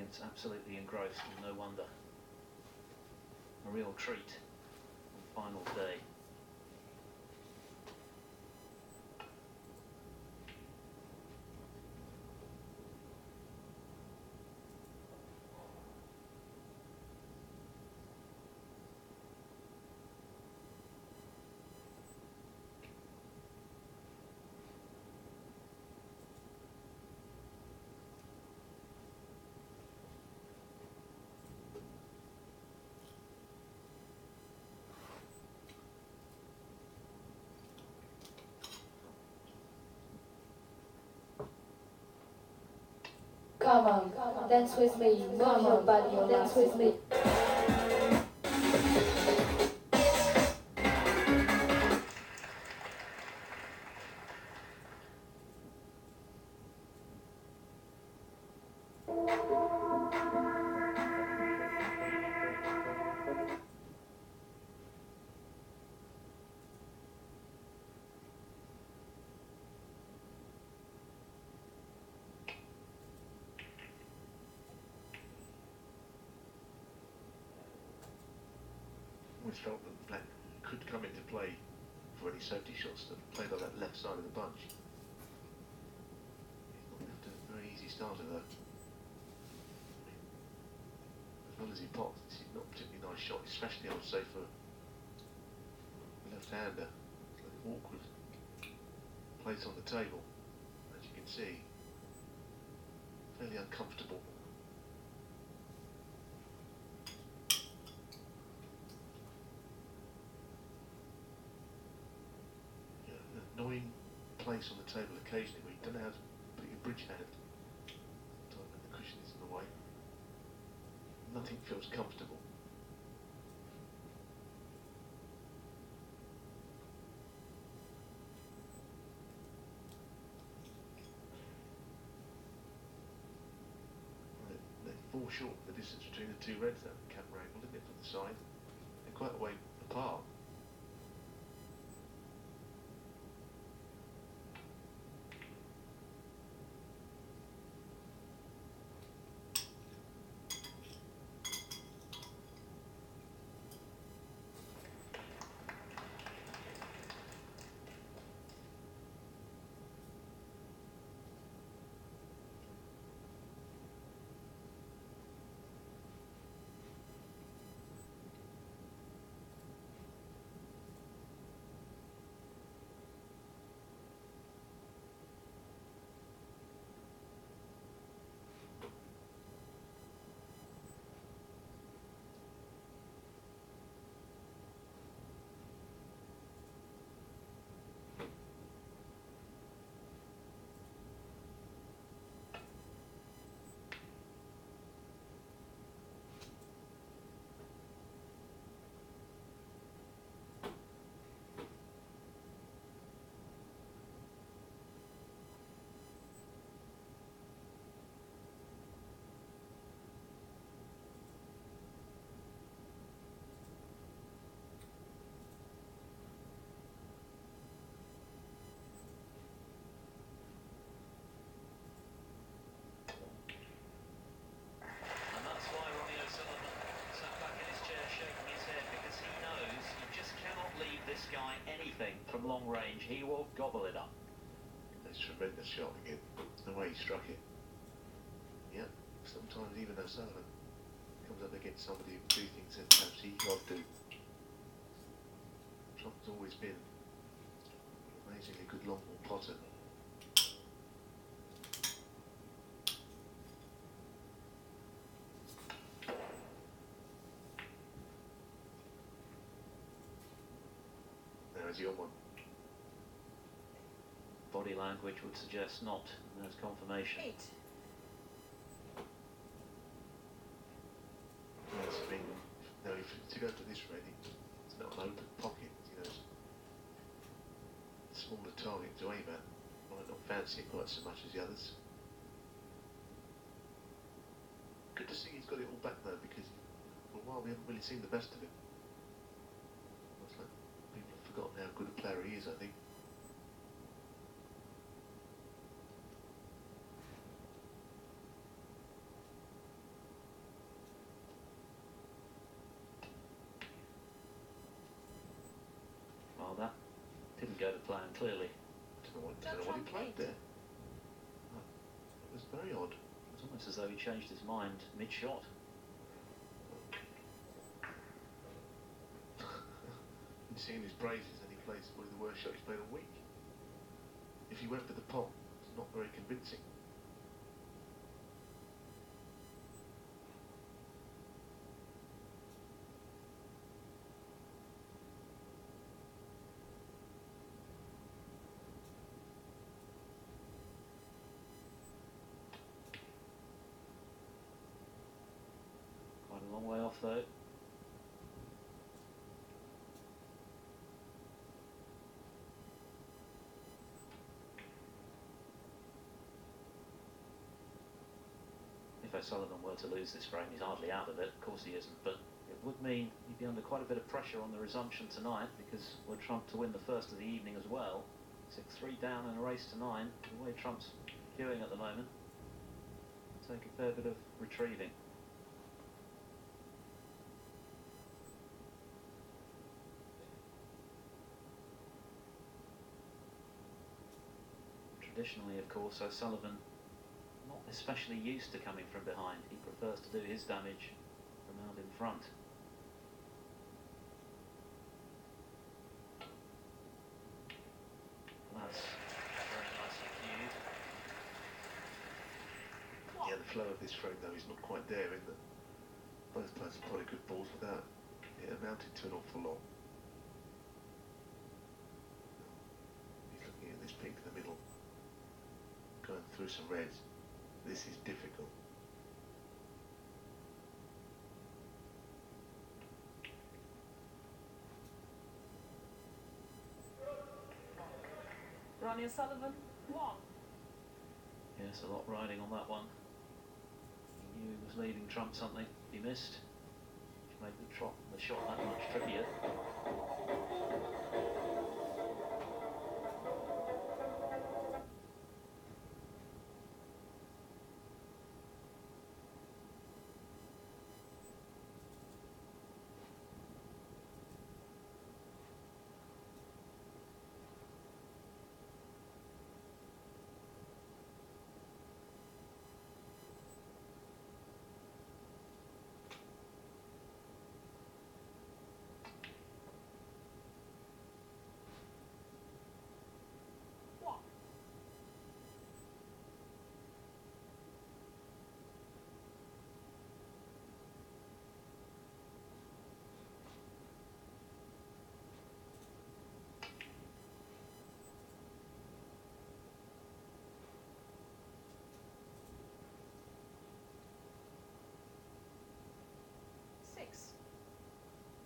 audience absolutely engrossed, and no wonder. A real treat on final day. Come on, dance with me, move your body, dance with me. Always felt that Black could come into play for any safety shots that played on that left side of the bunch. He's not left a very easy starter though. As well as he pots, it's not a particularly nice shot, especially I would say for a left-hander. It's like an awkward place on the table, as you can see. Fairly uncomfortable. Annoying place on the table occasionally where you don't know how to put your bridge hand when the cushion is in the way. Nothing feels comfortable. They fall short the distance between the two reds, that camera angle, isn't it, from the side? They're quite a way apart. From long range, he will gobble it up. That's a tremendous shot again, the way he struck it. Yeah, sometimes even O'Sullivan comes up against somebody who do things that perhaps he can't do. Trump's always been an amazingly good long ball potter. There's your one. Body language would suggest not, and there's confirmation. Yes, I mean, no, to go to this ready, it's not an open pocket, you know, smaller target to aim at. Might not fancy it quite so much as the others. Good to see he's got it all back though, because for a while we haven't really seen the best of him. It's like people have forgotten how good a player he is, I think. Didn't go to plan, clearly. Don't know what he played there. It was very odd. It was almost as though he changed his mind mid-shot. You see in his praises that he plays one of the worst shots he's played all week. If he went for the pot, it's not very convincing. Quite a long way off, though. If O'Sullivan were to lose this frame, he's hardly out of it. Of course he isn't, but it would mean he'd be under quite a bit of pressure on the resumption tonight, because were Trump to win the first of the evening as well, 6-3 down in a race to 9, the way Trump's queuing at the moment, it'll take a fair bit of retrieving. Traditionally, of course, O'Sullivan not especially used to coming from behind. He prefers to do his damage from out in front. That's very nicely cued. Yeah, the flow of this frame though is not quite there in that both players have played good balls without it amounted to an awful lot. He's looking at this pink in the middle, going through some reds. This is difficult. Ronnie O'Sullivan, 1. Yes, a lot riding on that one. He knew he was leaving Trump something. He missed, which made the shot that much trickier.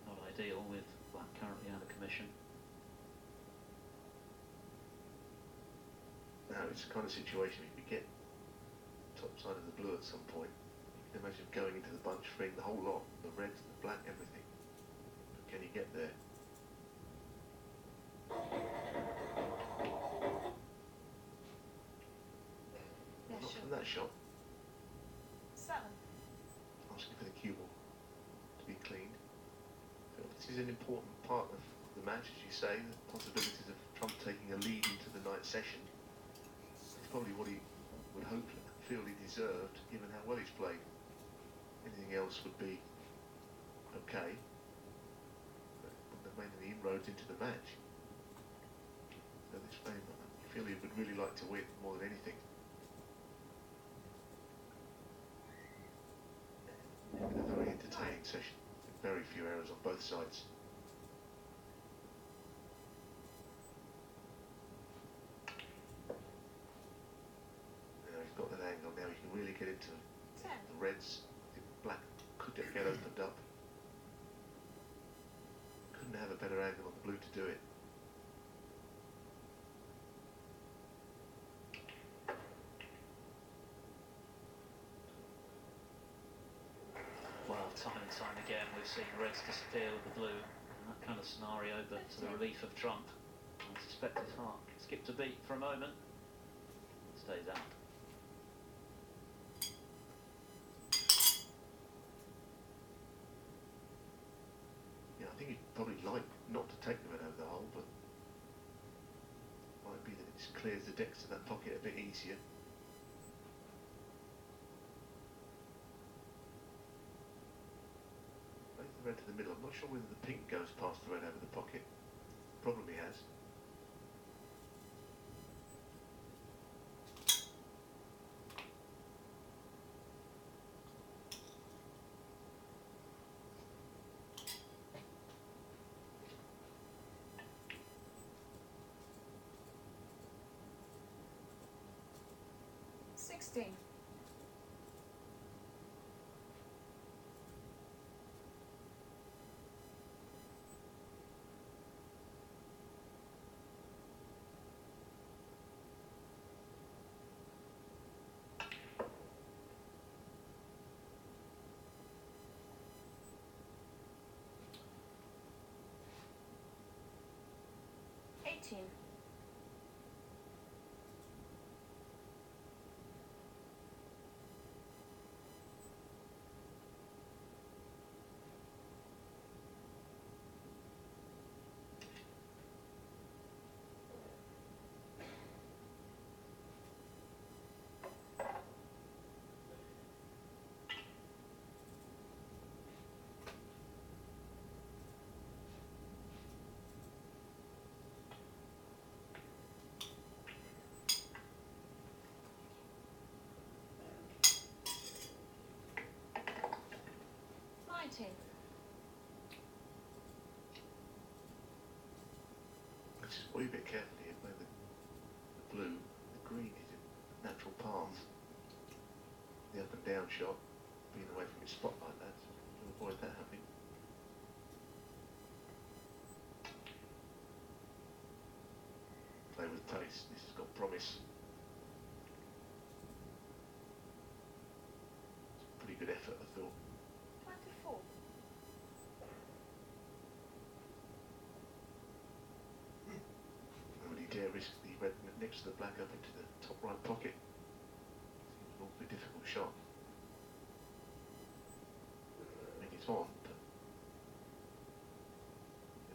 Not ideal with Black currently out of commission. Now it's the kind of situation if you get top side of the blue at some point, you can imagine going into the bunch, freeing the whole lot, the reds, the black, everything. But can you get there? Yeah, Not sure. from that shot. 7. Asking for the cue ball to be cleaned. So this is an important part of the match, as you say, the possibilities of Trump taking a lead into the night session. It's probably what he would hope and feel he deserved, given how well he's played. Anything else would be okay, but wouldn't have made any inroads into the match. So this game, I feel he would really like to win more than anything. A very entertaining session, with very few errors on both sides. Now he's got that angle, now he can really get into 10. the reds. The black could get opened up. Couldn't have a better angle on the blue to do it. Well, time and time again we've seen reds disappear with the blue in that kind of scenario, but to the relief of Trump, I suspect his heart skipped a beat for a moment. Stays out. Yeah, I think he'd probably like not to take the red over the hole, but Just clears the decks to that pocket a bit easier. Plays the red to the middle. I'm not sure whether the pink goes past the red over the pocket. Probably has. Sixteen. Eighteen. Nineteen. Just a wee bit careful here where the blue, the green is a natural path. The up and down shot, being away from its spot like that, so to avoid that happening. Play with pace, this has got promise. It's a pretty good effort, I thought. 24. Nobody dare risk the red next to the black up into the top right pocket. Seems an awfully difficult shot. I mean, it's on, but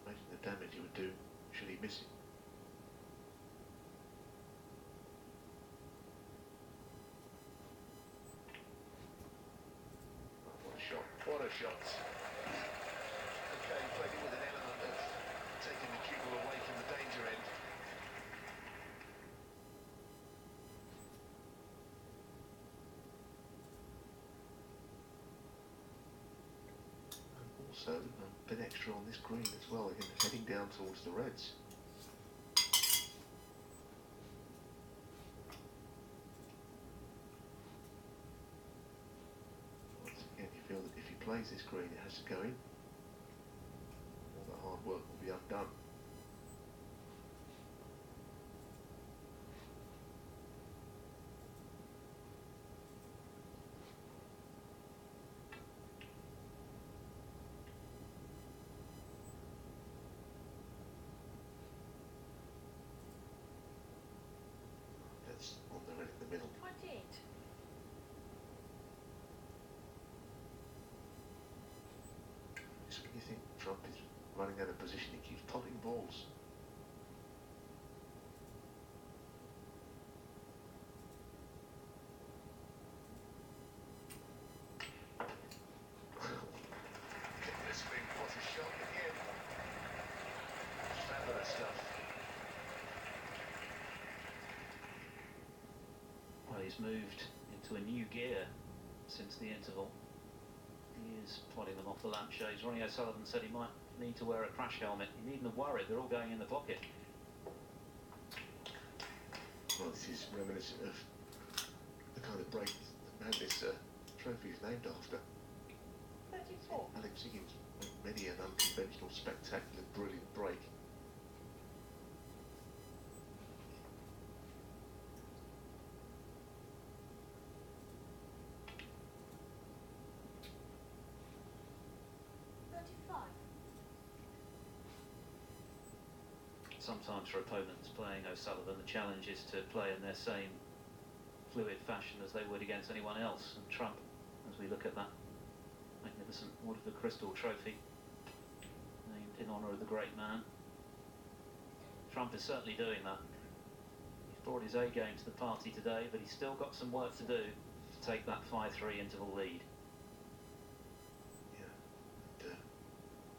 imagine the damage he would do should he miss it. Oh, what a shot. What a shot. Okay, played it with an element of taking the cue ball away from the danger end. And also a bit extra on this green as well, again, heading down towards the reds. Once again, you feel that if he plays this green, it has to go in. All the hard work will be undone. That's on the red in the middle. 28. Just when you think Trump is running out of position, he keeps potting balls. Goodness me, what a shot again. Fabulous stuff. Well, he's moved into a new gear since the interval. He is plodding them off the lampshades. Ronnie O'Sullivan said he might need to wear a crash helmet. You needn't have worried, they're all going in the pocket. Well, this is reminiscent of the kind of break that Madness trophy is named after. 34. Alex Higgins made many an unconventional, spectacular, brilliant break. Sometimes for opponents playing O'Sullivan, the challenge is to play in their same fluid fashion as they would against anyone else. And Trump, as we look at that magnificent Waterford Crystal Trophy, named in honour of the great man, Trump is certainly doing that. brought his A game to the party today, but he's still got some work to do to take that 5-3 interval lead. Yeah, and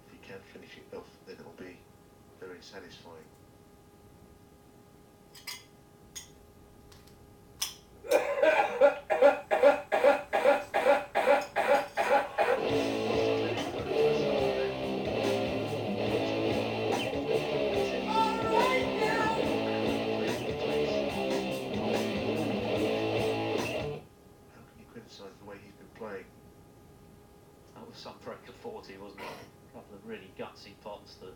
if he can finish it off, then it'll be very satisfying. Some break of 40, wasn't it? A couple of really gutsy pots that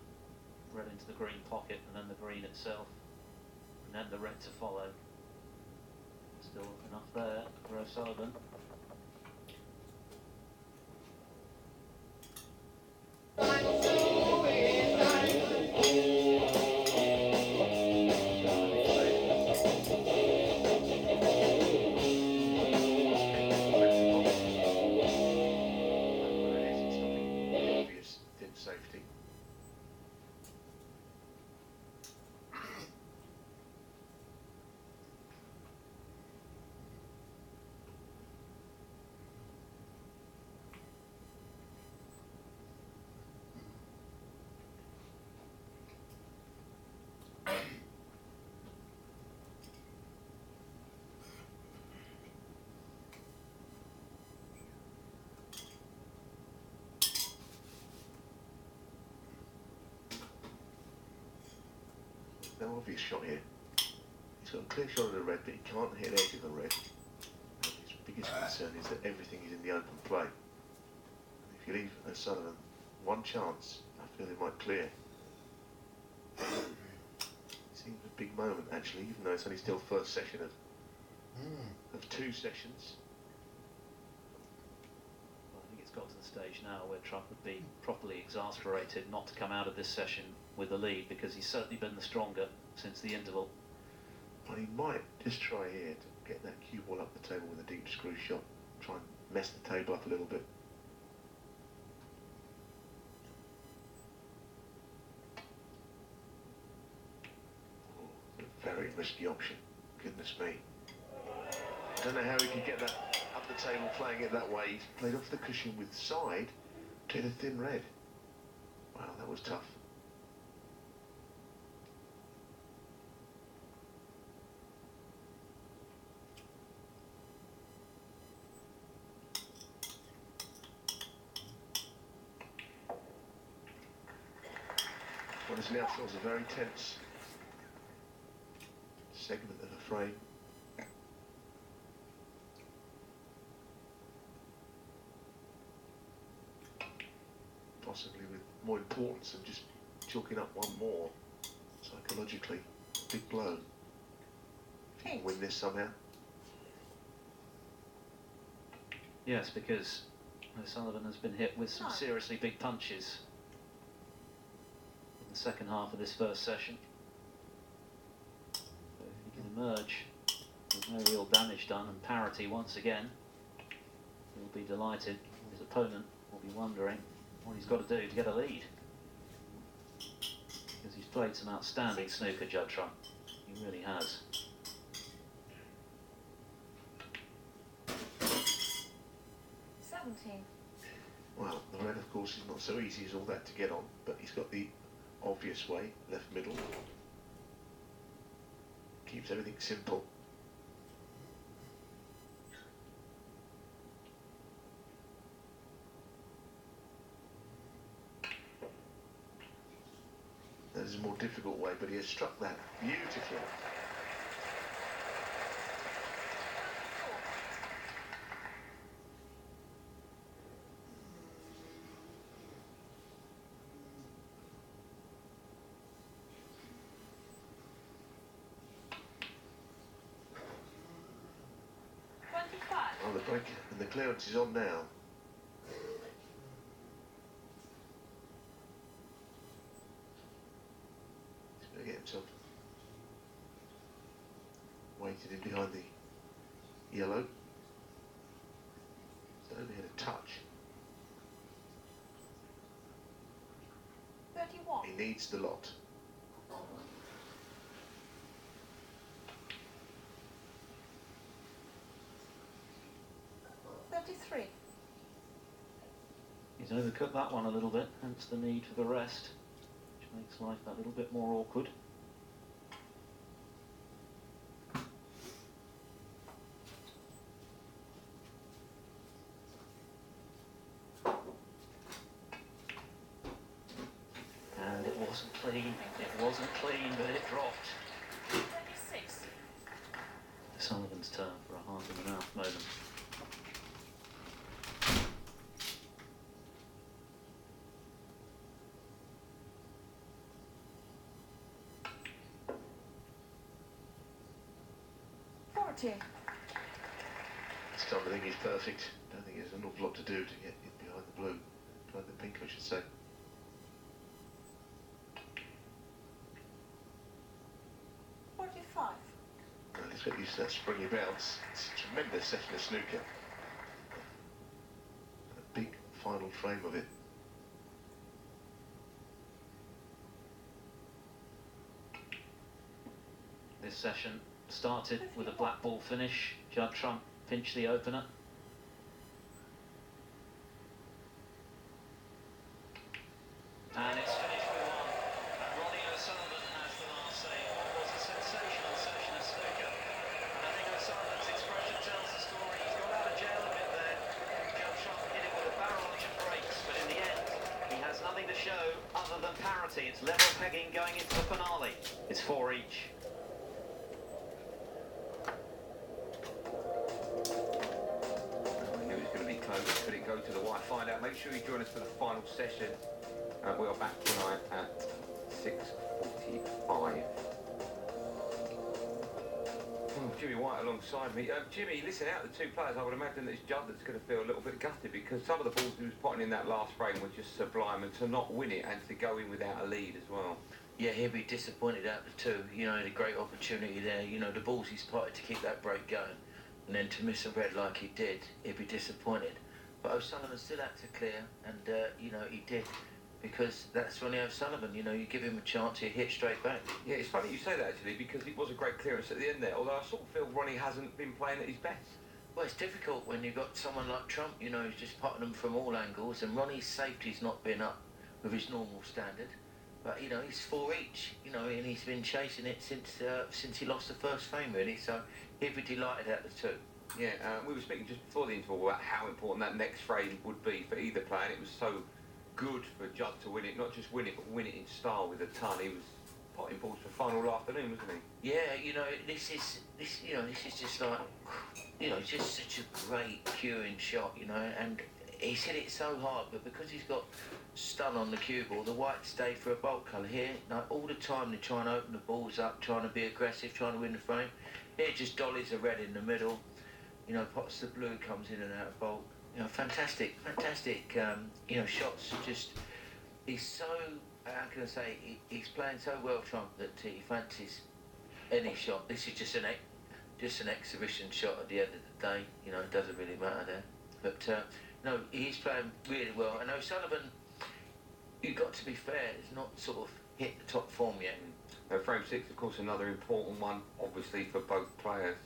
red into the green pocket and then the green itself, and then the red to follow. Still enough there for O'Sullivan. Safety. No obvious shot here. He's got a clear shot of the red, but he can't hit the edge of the red. And his biggest concern is that everything is in the open play. And if you leave O'Sullivan one chance, I feel he might clear. It seems a big moment, actually, even though it's only still first session of 2 sessions. Well, I think it's got to the stage now where Trump would be properly exasperated not to come out of this session with the lead, because he's certainly been the stronger since the interval. Well, he might just try here to get that cue ball up the table with a deep screw shot, try and mess the table up a little bit. Oh, a very risky option, goodness me. I don't know how he could get that up the table playing it that way. He's played off the cushion with side to the thin red. Wow, that was tough. What is now feels a very tense segment of the frame. Possibly with more importance than just chalking up one more. Psychologically, a big blow. If you can win this somehow. Yes, because O'Sullivan has been hit with some seriously big punches in the second half of this first session. So if he can emerge with no real damage done and parity once again, he'll be delighted. His opponent will be wondering what he's got to do to get a lead, because he's played some outstanding snooker, Judd Trump. He really has. Well, the red, of course, is not so easy as all that to get on, but he's got the obvious way, left middle. Keeps everything simple. That is a more difficult way, but he has struck that beautifully. Oh, the break and the clearance is on now. He's going to get himself weighted in behind the yellow. He's only had a touch. 31. He needs the lot. 23. He's overcooked that one a little bit, hence the need for the rest, which makes life a little bit more awkward. And it wasn't clean, but it dropped. 26. Sullivan's turn for a heart-in-the-mouth moment. This time I think he's perfect. Don't think there's an awful lot to do to get in behind the blue. Behind the pink, I should say. 45. Well, he's got used to that springy bounce. It's a tremendous session of snooker. And a big final frame of it. This session started with a black ball finish. Judd Trump pinched the opener. And it's finished with one. And Ronnie O'Sullivan has the last say. What was a sensational session of snooker. And I think O'Sullivan's expression tells the story. He's got out of jail a bit there. Judd Trump hit it with a barrage of breaks, but in the end, he has nothing to show other than parity. It's level pegging going into the finale. It's 4 each. Could it go to the wire? Find out. Make sure you join us for the final session. We are back tonight at 6:45. Jimmy White alongside me. Jimmy, listen, out of the two players, I would imagine that it's Judd that's going to feel a little bit gutted because some of the balls he was putting in that last frame were just sublime, and to not win it and to go in without a lead as well. Yeah, he'll be disappointed out of the two. You know, he had a great opportunity there. You know, the balls he spotted to keep that break going. And then to miss a red like he did, he'd be disappointed. But O'Sullivan still had to clear, and, you know, he did. Because that's Ronnie O'Sullivan, you know, you give him a chance, he'll hit straight back. Yeah, it's funny you say that, actually, because it was a great clearance at the end there, although I sort of feel Ronnie hasn't been playing at his best. Well, it's difficult when you've got someone like Trump, you know, who's just potting them from all angles, and Ronnie's safety's not been up with his normal standard. But, you know, he's 4 each, you know, and he's been chasing it since he lost the first frame, really, so he'd be delighted at the two. Yeah, we were speaking just before the interval about how important that next frame would be for either player, and it was so good for Judd to win it, not just win it, but win it in style with a ton. He was potting balls for final afternoon, wasn't he? Yeah, you know, this is just like, you know, just such a great cueing shot, you know, and he's hit it so hard, but because he's got stun on the cue ball, the white stayed for a bolt colour here. Like all the time they're trying to open the balls up, trying to be aggressive, trying to win the frame. Here it just dollies a red in the middle. You know, pots the blue, comes in and out of bulk. You know, fantastic, you know, shots. Just, he's so, how can I say, he's playing so well, Trump, that he fancies any shot. This is just an exhibition shot at the end of the day. You know, it doesn't really matter there. But, no, he's playing really well. And O'Sullivan, you've got to be fair, has not sort of hit the top form yet. Frame 6, of course, another important one, obviously, for both players.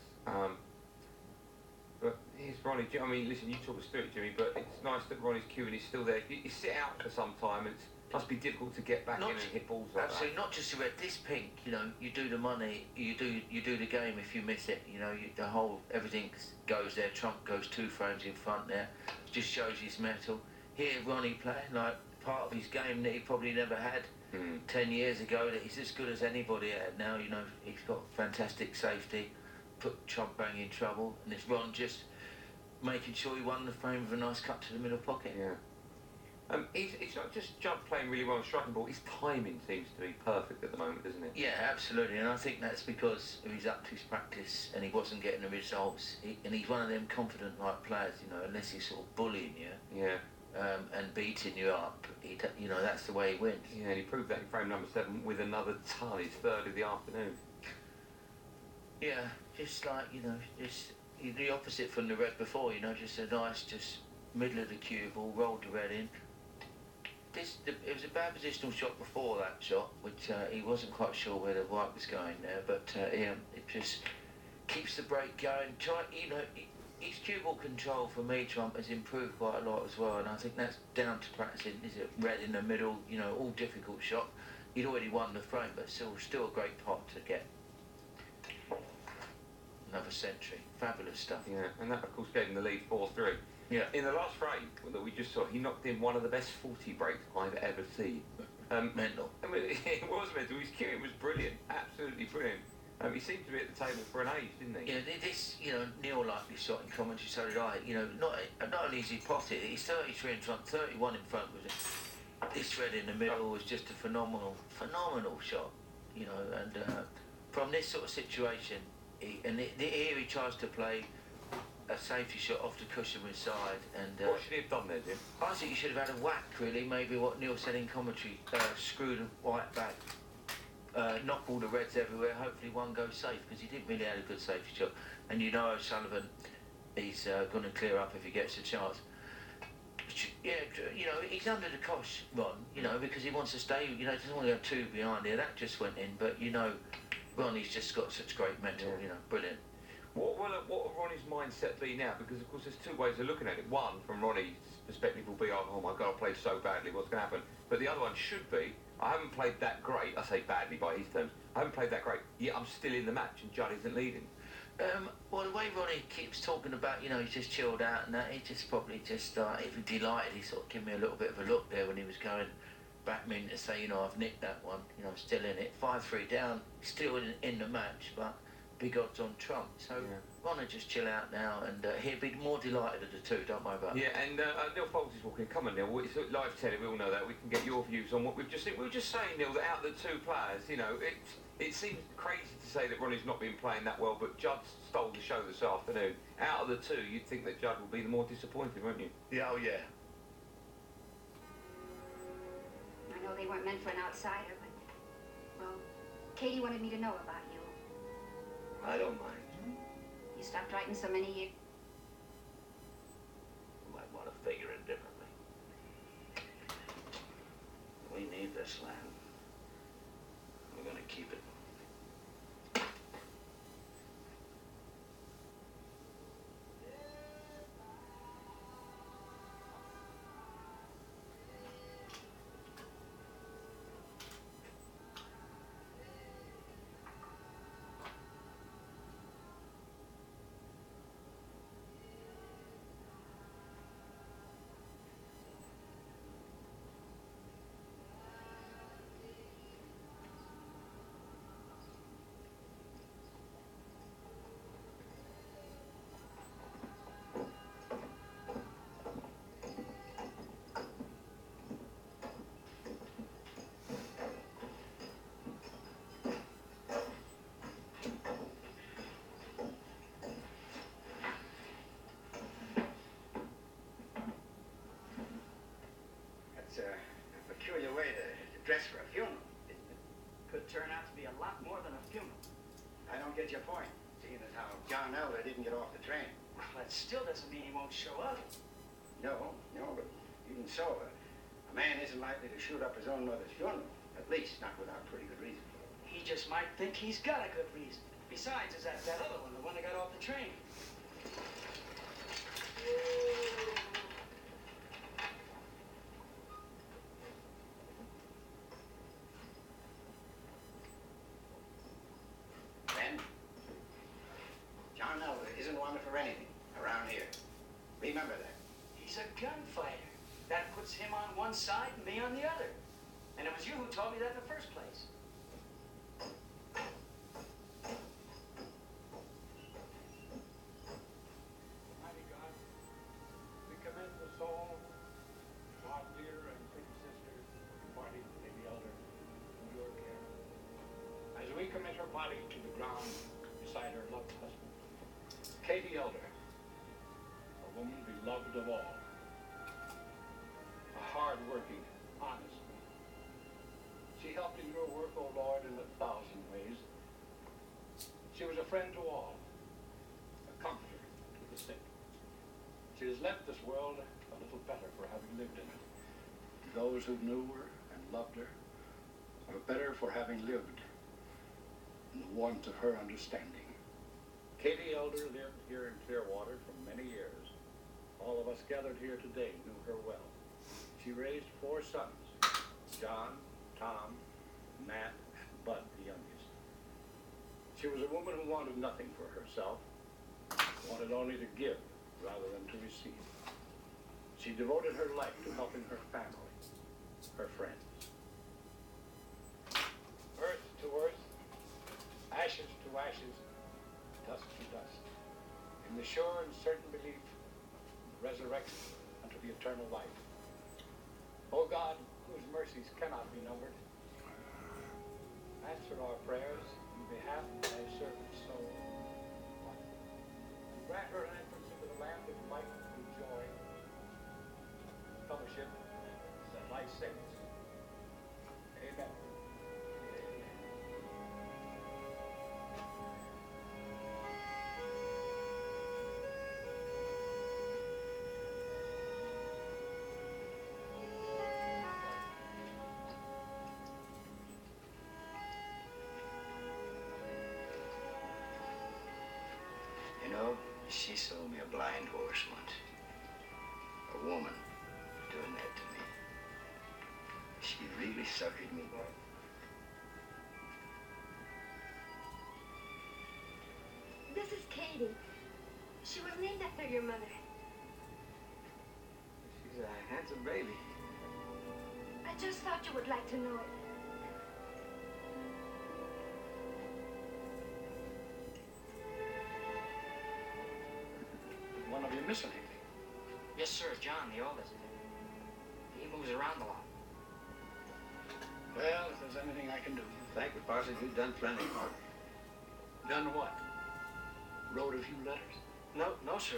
But here's Ronnie. I mean, listen, you talk us through it, Jimmy, but it's nice that Ronnie's cueing is still there. You sit out for some time, it must be difficult to get back in and hit balls like absolutely, that. not just the red. This pink, you know, you do the money, you do the game if you miss it. You know, the whole, everything goes there. Trump goes 2 frames in front there. Just shows his mettle. Here, Ronnie playing like part of his game that he probably never had 10 years ago, that he's as good as anybody at now. You know, he's got fantastic safety, put Trump bang in trouble, and it's Ron just making sure he won the frame with a nice cut to the middle pocket. Yeah. It's not just Judd playing really well and striking ball, his timing seems to be perfect at the moment, doesn't it? Yeah, absolutely, and I think that's because he's up to his practice and he wasn't getting the results. And he's one of them confident like players, you know, unless he's sort of bullying you. Yeah. And beating you up, you know, that's the way he wins. Yeah, and he proved that in frame number 7 with another ton, his 3rd of the afternoon. Yeah, just like, you know, just the opposite from the red before, you know, just a nice, just middle of the cue ball, rolled the red in. It was a bad positional shot before that shot, which he wasn't quite sure where the white was going there, but yeah, it just keeps the break going. You know, his cue ball control for me, Trump, has improved quite a lot as well, and I think that's down to practicing. Is it red in the middle? You know, all difficult shot. He'd already won the frame, but still a great pot to get. Another century, fabulous stuff. Yeah, and that of course gave him the lead 4-3. Yeah. In the last frame that we just saw, he knocked in one of the best 40 breaks I've ever seen. Mental. I mean, it was mental. His cueing was brilliant, absolutely brilliant. He seemed to be at the table for an age, didn't he? You know, this, you know, Neil liked this shot in commentary, so did I. You know, not only is he potted, he's 33 in front, 31 in front with it. This red in the middle was just a phenomenal shot, you know, and from this sort of situation, here he tries to play a safety shot off the cushion with side, and What should he have done there, Jim? I think he should have had a whack, really, maybe what Neil said in commentary, screw the white back, knock all the reds everywhere, hopefully one goes safe, because he didn't really have a good safety shot, and you know O'Sullivan, he's going to clear up if he gets a chance. Yeah, you know, he's under the cosh, Ron, you know, because he wants to stay, you know, he doesn't want to go two behind here. That just went in, but, you know, Ronnie's just got such great mental, you know, brilliant. What will Ronnie's mindset be now? Because, of course, there's two ways of looking at it. One, from Ronnie's perspective, will be, oh my God, I played so badly, what's going to happen? But the other one should be, I haven't played that great, I say badly by his terms, I haven't played that great, yet I'm still in the match and Judd isn't leading. Well, the way Ronnie keeps talking about, you know, he's just chilled out and that, he just probably just, if he delighted, he sort of gave me a little bit of a look there when he was going back me to say, you know, I've nicked that one, you know, I'm still in it. 5-3 down, still in the match, but big odds on Trump. So Yeah. Ronnie just chill out now, and he'll be more delighted of the two, don't worry about it. Yeah, and Neil Foulds is walking. Come on, Neil. It's live telly. We all know that. We can get your views on what we've just seen. We were just saying, Neil, that out of the two players, you know, it seems crazy to say that Ronnie's not been playing that well, but Judd stole the show this afternoon. Out of the two, you'd think that Judd would be the more disappointed, wouldn't you? Yeah, oh yeah. I know they weren't meant for an outsider, but, well, Katie wanted me to know about you. I don't mind. You stopped writing so many years. You might want to figure it differently. We need this land. We're going to keep it. That's a peculiar way to dress for a funeral. Could turn out to be a lot more than a funeral. I don't get your point, seeing as how John Elder didn't get off the train. Well, that still doesn't mean he won't show up. No, but even so, a man isn't likely to shoot up his own mother's funeral. At least, not without pretty good reason. He just might think he's got a good reason. Besides, is that other one, the one that got off the train. Ben, John Elder isn't wanted for anything around here. Remember that. He's a gunfighter. That puts him on one side and me on the other. And it was you who told me that in the first place. Mighty God, we commend the soul, our dear and pretty sister, departing Lady Elder, in your care. As we commit her body to the ground beside her loved husband, Katie Elder, a woman beloved of all, a hard-working, honest woman. She helped in your work, O Lord, in 1,000 ways. She was a friend to all, a comforter to the sick. She has left this world a little better for having lived in it. Those who knew her and loved her are better for having lived in the warmth of her understanding. Katie Elder lived here in Clearwater for many years. All of us gathered here today knew her well. She raised 4 sons, John, Tom, Matt, and Bud, the youngest. She was a woman who wanted nothing for herself, wanted only to give rather than to receive. She devoted her life to helping her family, her friends. Earth to earth, ashes to ashes, dust to dust. In the sure and certain belief, resurrection unto the eternal life. O God, whose mercies cannot be numbered, answer our prayers in behalf of thy servant's soul. And grant her entrance into the land of light and joy, fellowship, and thy saints. Amen. You know, she sold me a blind horse once. A woman doing that to me. She really suckered me. This is Katie. She was named after your mother. She's a handsome baby. I just thought you would like to know it. One of you missing anything? Yes, sir, John, the oldest. He moves around a lot. Well, if there's anything I can do. Thank you, Parson. You've done plenty. Done what? Wrote a few letters? No, sir.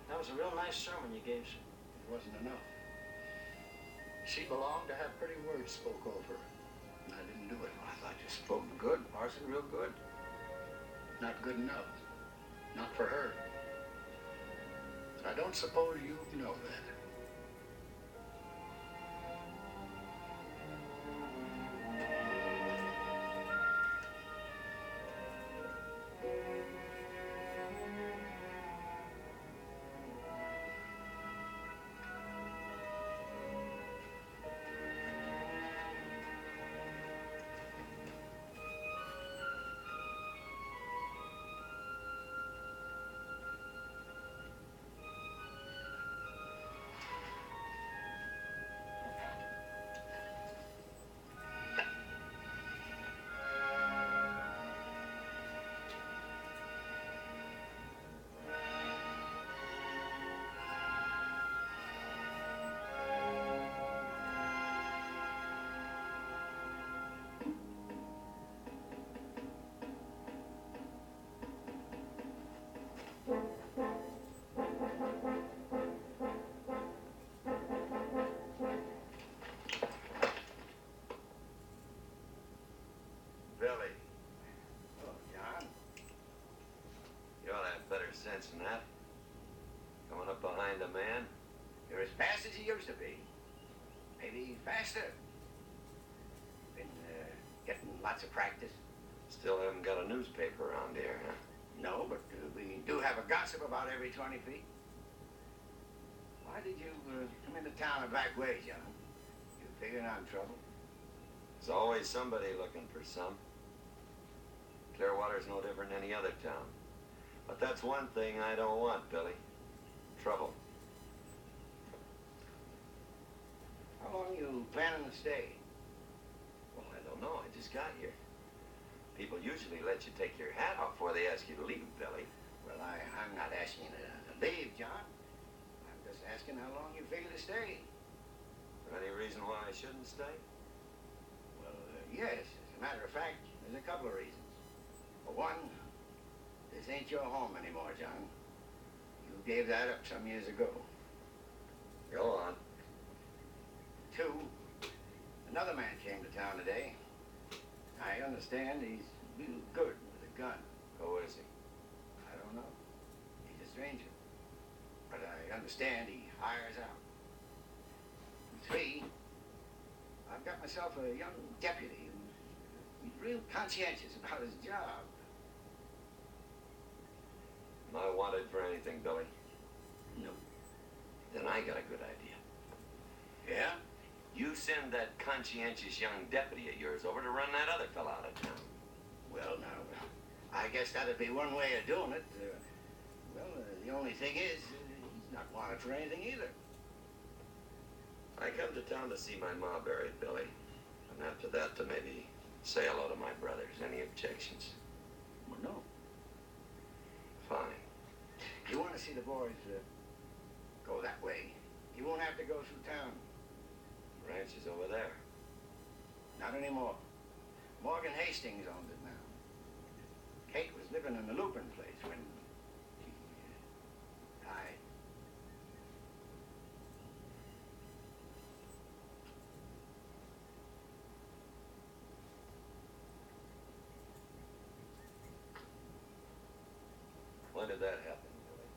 That was a real nice sermon you gave, sir. It wasn't enough. She belonged to have pretty words spoke over her, and I didn't do it. I thought you spoke good, Parson, real good. Not good enough. Not for her. I don't suppose you know that. Billy, Oh, John. you ought to have better sense than that. Coming up behind a man. You're as fast as you used to be. Maybe faster. Been getting lots of practice. Still haven't got a newspaper around here, huh? No, but we do have a gossip about every 20 feet. Why did you come into town a back way, John? You figuring out trouble? There's always somebody looking for some. Clearwater's no different than any other town. But that's one thing I don't want, Billy. Trouble. How long you planning to stay? Well, I don't know. I just got here. People usually let you take your hat off before they ask you to leave, Billy. Well, I'm not asking you to leave, John. I'm just asking how long you figure to stay. Any reason why I shouldn't stay? Well, yes. As a matter of fact, there's a couple of reasons. For one, this ain't your home anymore, John. You gave that up some years ago. Go on. Two, another man came to town today. I understand he's real good with a gun. Who is he? I don't know. He's a stranger. But I understand he hires out. And three, I've got myself a young deputy who's real conscientious about his job. Am I wanted for anything, Billy? No. Then I got a good idea. Yeah? You send that conscientious young deputy of yours over to run that other fella out of town. Well, now, I guess that'd be one way of doing it. The only thing is, he's not wanted for anything either. I come to town to see my ma buried, Billy. And after that, to maybe say hello to my brothers. Any objections? Well, no. Fine. You want to see the boys go that way, you won't have to go through town. The ranch is over there. Not anymore. Morgan Hastings owns it now. Kate was living in the Lupin place when she died. When did that happen, Billy?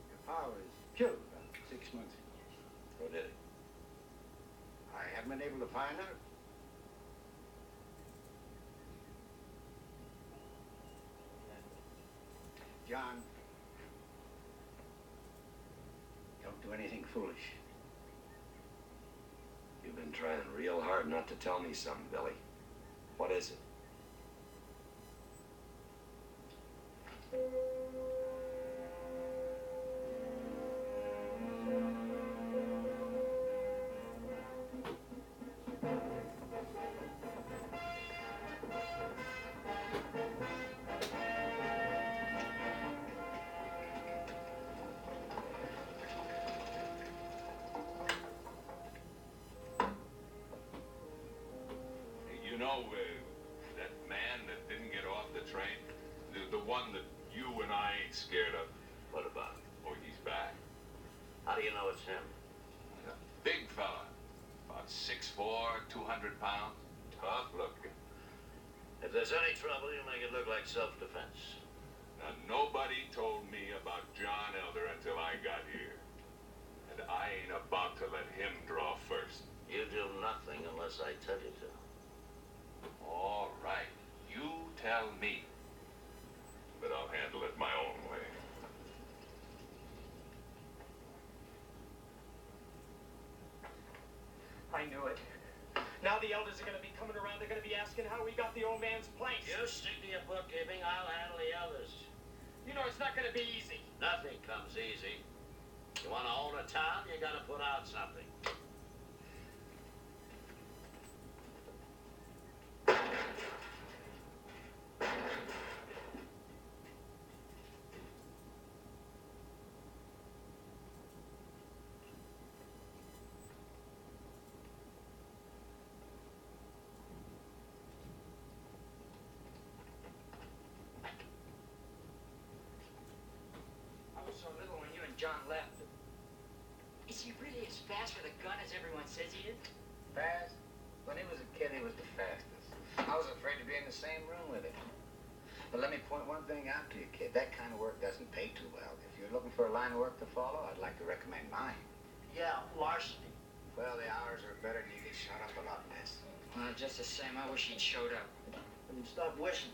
Your pa was killed about 6 months ago. Who did it? I haven't been able to find out. John, don't do anything foolish. You've been trying real hard not to tell me something, Billy. What is it? You know, that man that didn't get off the train? The one that you and I ain't scared of? What about him? Oh, he's back. How do you know it's him? A big fella. About 6'4", 200 pounds. Tough looking. If there's any trouble, you make it look like self-defense. Now, nobody told me about John Elder until I got here. And I ain't about to let him draw first. You do nothing unless I tell you to. All right. You tell me. But I'll handle it my own way. I knew it. Now the elders are going to be coming around. They're going to be asking how we got the old man's place. You stick to your bookkeeping. I'll handle the others. You know, it's not going to be easy. Nothing comes easy. You want to own a town, you got to put out something. I was so little when you and John left. Is he really as fast with a gun as everyone says he is? Fast? When he was a kid, he was the fastest. I was afraid to be in the same room with him. But let me point one thing out to you, kid. That kind of work doesn't pay too well. If you're looking for a line of work to follow, I'd like to recommend mine. Yeah, larceny. Well, the hours are better and you get shot up a lot less. Well, just the same, I wish he'd showed up. And stop wishing.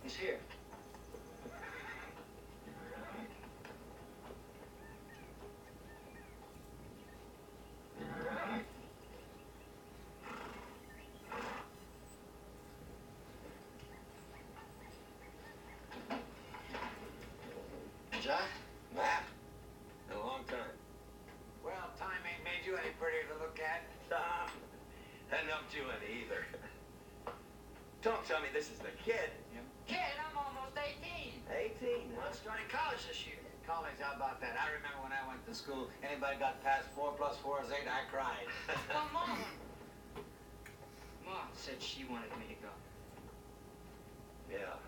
He's here. John? Matt? In a long time. Well, time ain't made you any prettier to look at. And not you any either. Don't tell me this is the kid. Kid, I'm almost 18. 18, Well, huh? it's starting college this year. College, how about that? I remember when I went to school, anybody got past 4 plus 4 is 8, I cried. Well, Mom. Mom said she wanted me to go. Yeah.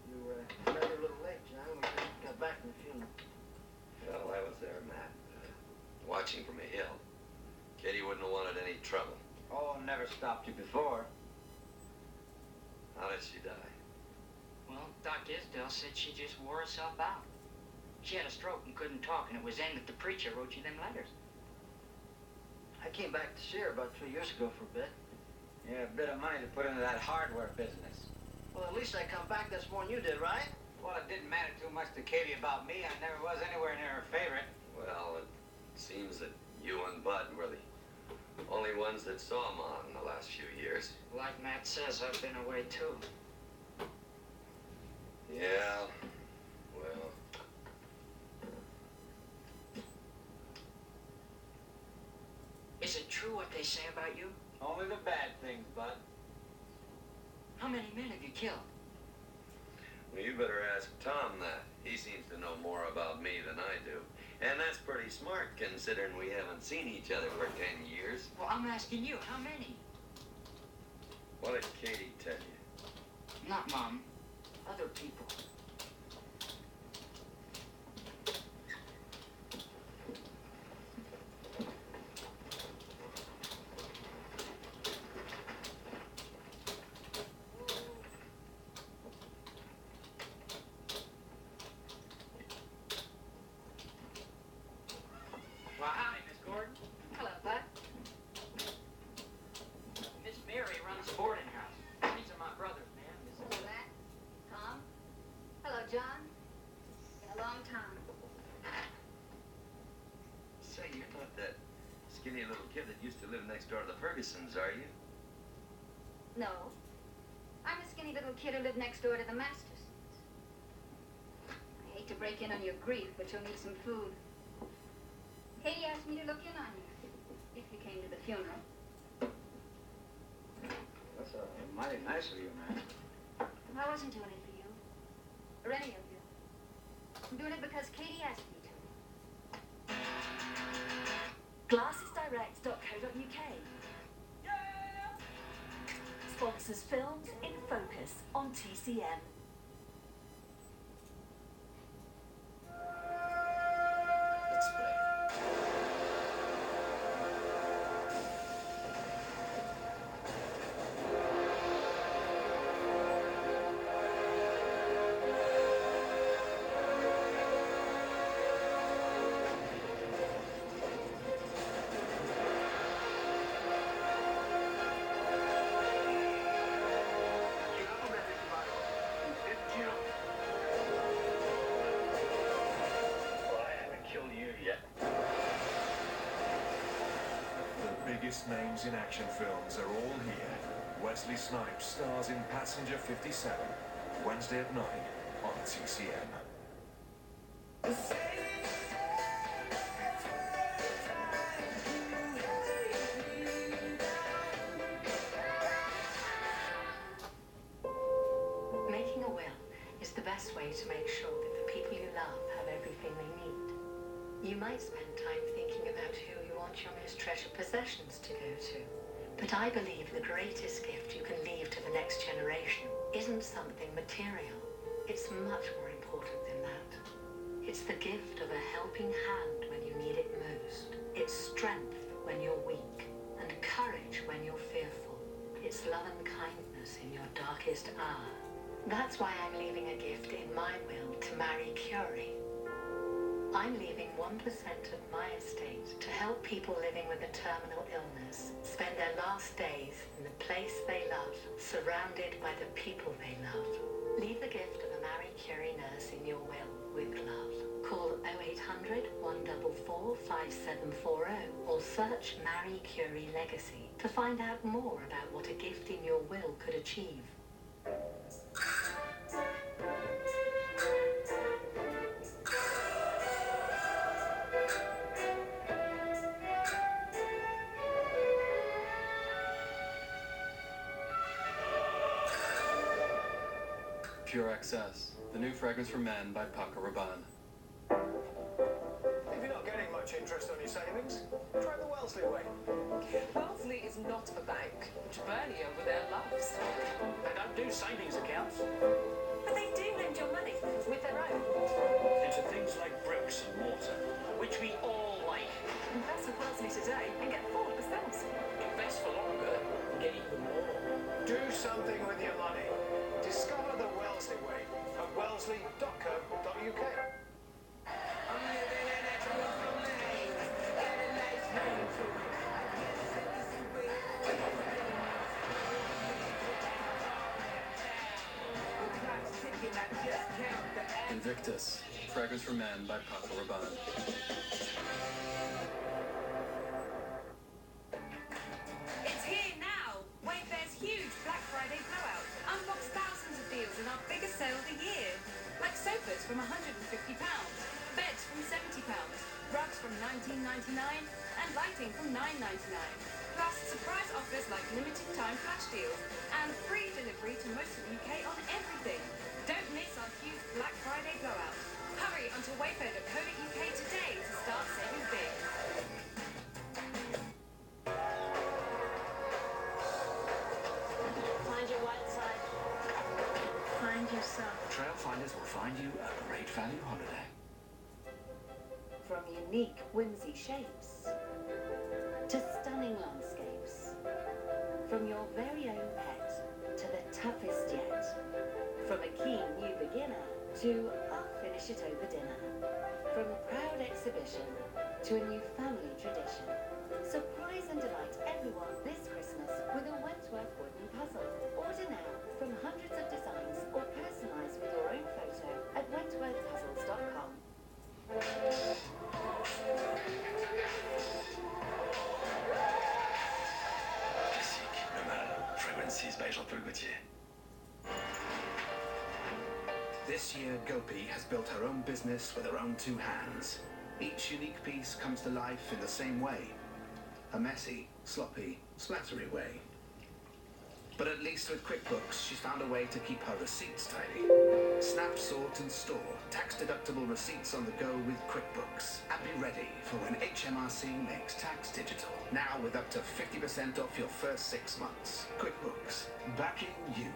You were a little late, John. We just got back from the funeral. Well, I was there, Matt. Watching from a hill. Katie wouldn't have wanted any trouble. Oh, never stopped you before. How did she die? Well, Doc Isdale said she just wore herself out. She had a stroke and couldn't talk, and it was then that the preacher wrote you them letters. I came back to see her about 2 years ago for a bit. Yeah, a bit of money to put into that hardware business. Well, at least I come back this more than you did, right? Well, it didn't matter too much to Katie about me. I never was anywhere near her favorite. Well, it seems that you and Bud were the only ones that saw Ma in the last few years. Like Matt says, I've been away too. Yeah, well... Is it true what they say about you? Only the bad things, Bud. How many men have you killed? Well, you better ask Tom that. He seems to know more about me than I do. And that's pretty smart, considering we haven't seen each other for 10 years. Well, I'm asking you, how many? What did Katie tell you? Not Mom. Other people. Well, howdy, Miss Gordon. Hello, Bud. Miss Mary runs a boarding house. These are my brothers, ma'am. Hello, Matt. Tom. Hello, John. Been a long time. Say, you're not that skinny little kid that used to live next door to the Fergusons, are you? No. I'm a skinny little kid who lived next door to the Mastersons. I hate to break in on your grief, but you'll need some food. Katie asked me to look in on you, if you came to the funeral. That's mighty nice of you, man. I wasn't doing it for you, or any of you. I'm doing it because Katie asked me to. GlassesDirect.co.uk sponsors Films in Focus on TCM. Let's play. biggest names in action films are all here. Wesley Snipes stars in Passenger 57, Wednesday at 9 on TCM. Making a will is the best way to make sure that the people you love have everything they need. You might spend time thinking about who you want your most treasured possessions to go to. But I believe the greatest gift you can leave to the next generation isn't something material. It's much more important than that. It's the gift of a helping hand when you need it most. It's strength when you're weak, and courage when you're fearful. It's love and kindness in your darkest hour. That's why I'm leaving a gift in my will to Marie Curie. I'm leaving 1% of my estate to help people living with a terminal illness spend their last days in the place they love, surrounded by the people they love. Leave the gift of a Marie Curie nurse in your will with love. Call 0800 144 5740 or search Marie Curie Legacy to find out more about what a gift in your will could achieve. Pure Excess, the new fragrance for men by Paco Rabanne. If you're not getting much interest on your savings, try the Wellesley way. Wellesley is not a bank, which Bernie over there loves. They don't do savings accounts. But they do lend your money with their own. Into things like bricks and mortar, which we all like. Invest with Wellesley today and get 4%. Invest for longer, get even more. Do something with your money. Discover the Wellesley way at wellesley.co.uk. Invictus, fragrance for men by Paco Rabanne. It's here now! Wayfair's huge Black Friday blowout. Unbox thousands of deals in our biggest sale of the year. Like sofas from £150, beds from £70, rugs from £19.99, and lighting from £9.99. Plus surprise offers like limited time flash deals and free delivery to most of the UK on everything. Don't miss our huge Black Friday blowout. Hurry onto wayfair.co.uk today to start saving big. Find your wild side. Find yourself. Trailfinders will find you a great value holiday. From unique whimsy shapes to stunning landscapes. From your very own pet to the toughest yet. From a keen new beginner to I'll finish it over dinner. From a proud exhibition to a new family tradition. Surprise and delight everyone this Christmas with a Wentworth wooden puzzle. Order now from hundreds of designs or personalise with your own photo at wentworthpuzzles.com. Classique, le mal, Fragrances by Jean-Paul Gaultier. This year, Gopi has built her own business with her own two hands. Each unique piece comes to life in the same way. A messy, sloppy, splattery way. But at least with QuickBooks, she's found a way to keep her receipts tidy. Snap, sort and store tax-deductible receipts on the go with QuickBooks. And be ready for when HMRC makes tax digital. Now with up to 50% off your first 6 months. QuickBooks, backing you.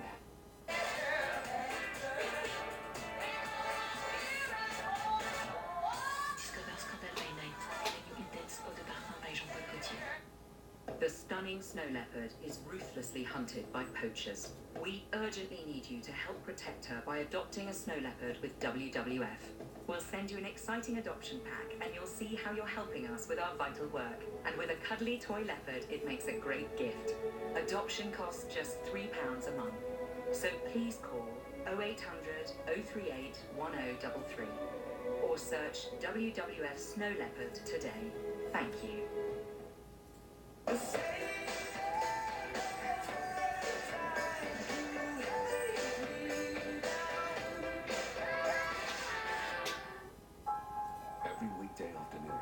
The stunning snow leopard is ruthlessly hunted by poachers. We urgently need you to help protect her by adopting a snow leopard with WWF. We'll send you an exciting adoption pack and you'll see how you're helping us with our vital work. And with a cuddly toy leopard, it makes a great gift. Adoption costs just £3 a month. So please call 0800 038 1033 or search WWF Snow Leopard today. Thank you. Every weekday afternoon,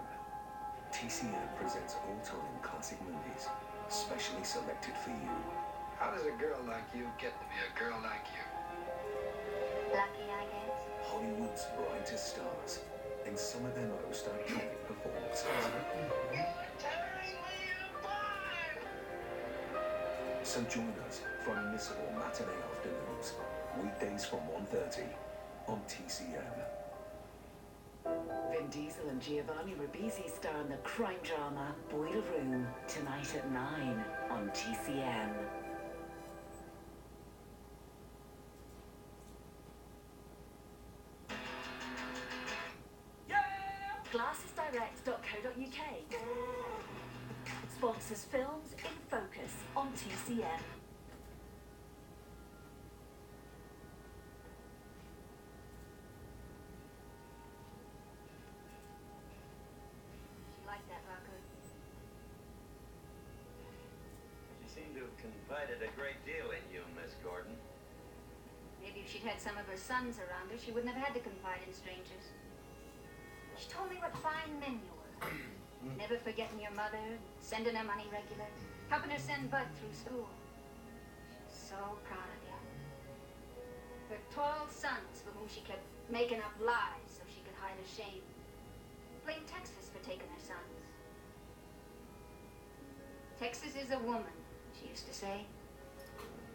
TCM presents all-time classic movies, specially selected for you. How does a girl like you get to be a girl like you? Lucky, I guess. Hollywood's brightest stars in some of their most iconic performances. So join us for unmissable matinee afternoons, weekdays from 1:30 on TCM. Vin Diesel and Giovanni Ribisi star in the crime drama Boiler Room tonight at 9 on TCM. Glassesdirect.co.uk sponsors Films in Focus on TCM. She liked that, Rocco. She seemed to have confided a great deal in you, Miss Gordon. Maybe if she'd had some of her sons around her, she wouldn't have had to confide in strangers. She told me what fine men you were. Never forgetting your mother, sending her money regular, helping her send Bud through school. She's so proud of you. Her 12 sons for whom she kept making up lies so she could hide her shame. Blamed Texas for taking her sons. Texas is a woman, she used to say.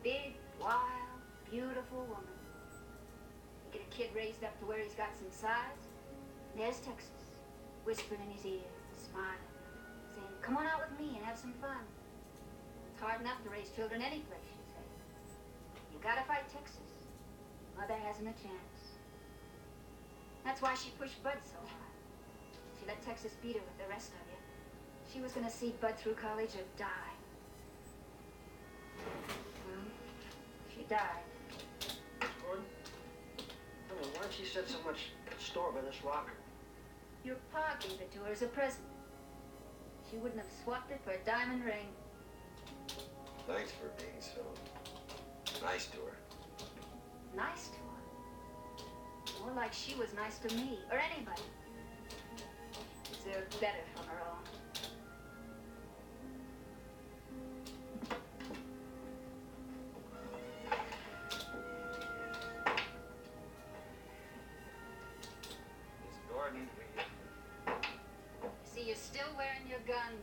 Big, wild, beautiful woman. You get a kid raised up to where he's got some size, there's Texas, whispering in his ear, smiling, saying, come on out with me and have some fun. It's hard enough to raise children any place, she'd say. You gotta fight Texas. Mother hasn't a chance. That's why she pushed Bud so hard. She let Texas beat her with the rest of you. She was gonna see Bud through college or die. Well, she died. Gordon, come Mother, why don't you set so much store by this rocker? Your pa gave it to her as a present. She wouldn't have swapped it for a diamond ring. Thanks for being so nice to her. Nice to her. More like she was nice to me, or anybody. Deserved better from her own. Miss Gordon, See, you're still wearing your gun.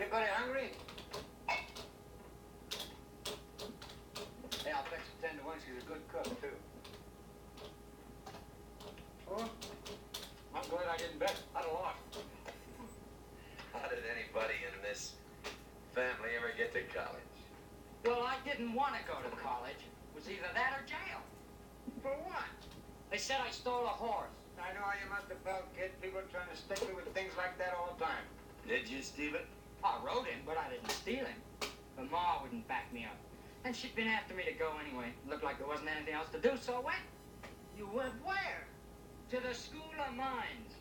anybody hungry? Hey, I'll bet you 10 to 1 she's a good cook, too. Oh, I'm glad I didn't bet. I'd have lost. How did anybody in this family ever get to college? Well, I didn't want to go to college. It was either that or jail. For what? They said I stole a horse. I know how you must have felt, kid. People are trying to stick me with things like that all the time. Did you steal it? I rode him, but I didn't steal him. But Ma wouldn't back me up. And she'd been after me to go anyway. Looked like there wasn't anything else to do, so I went. You went where? To the School of Mines.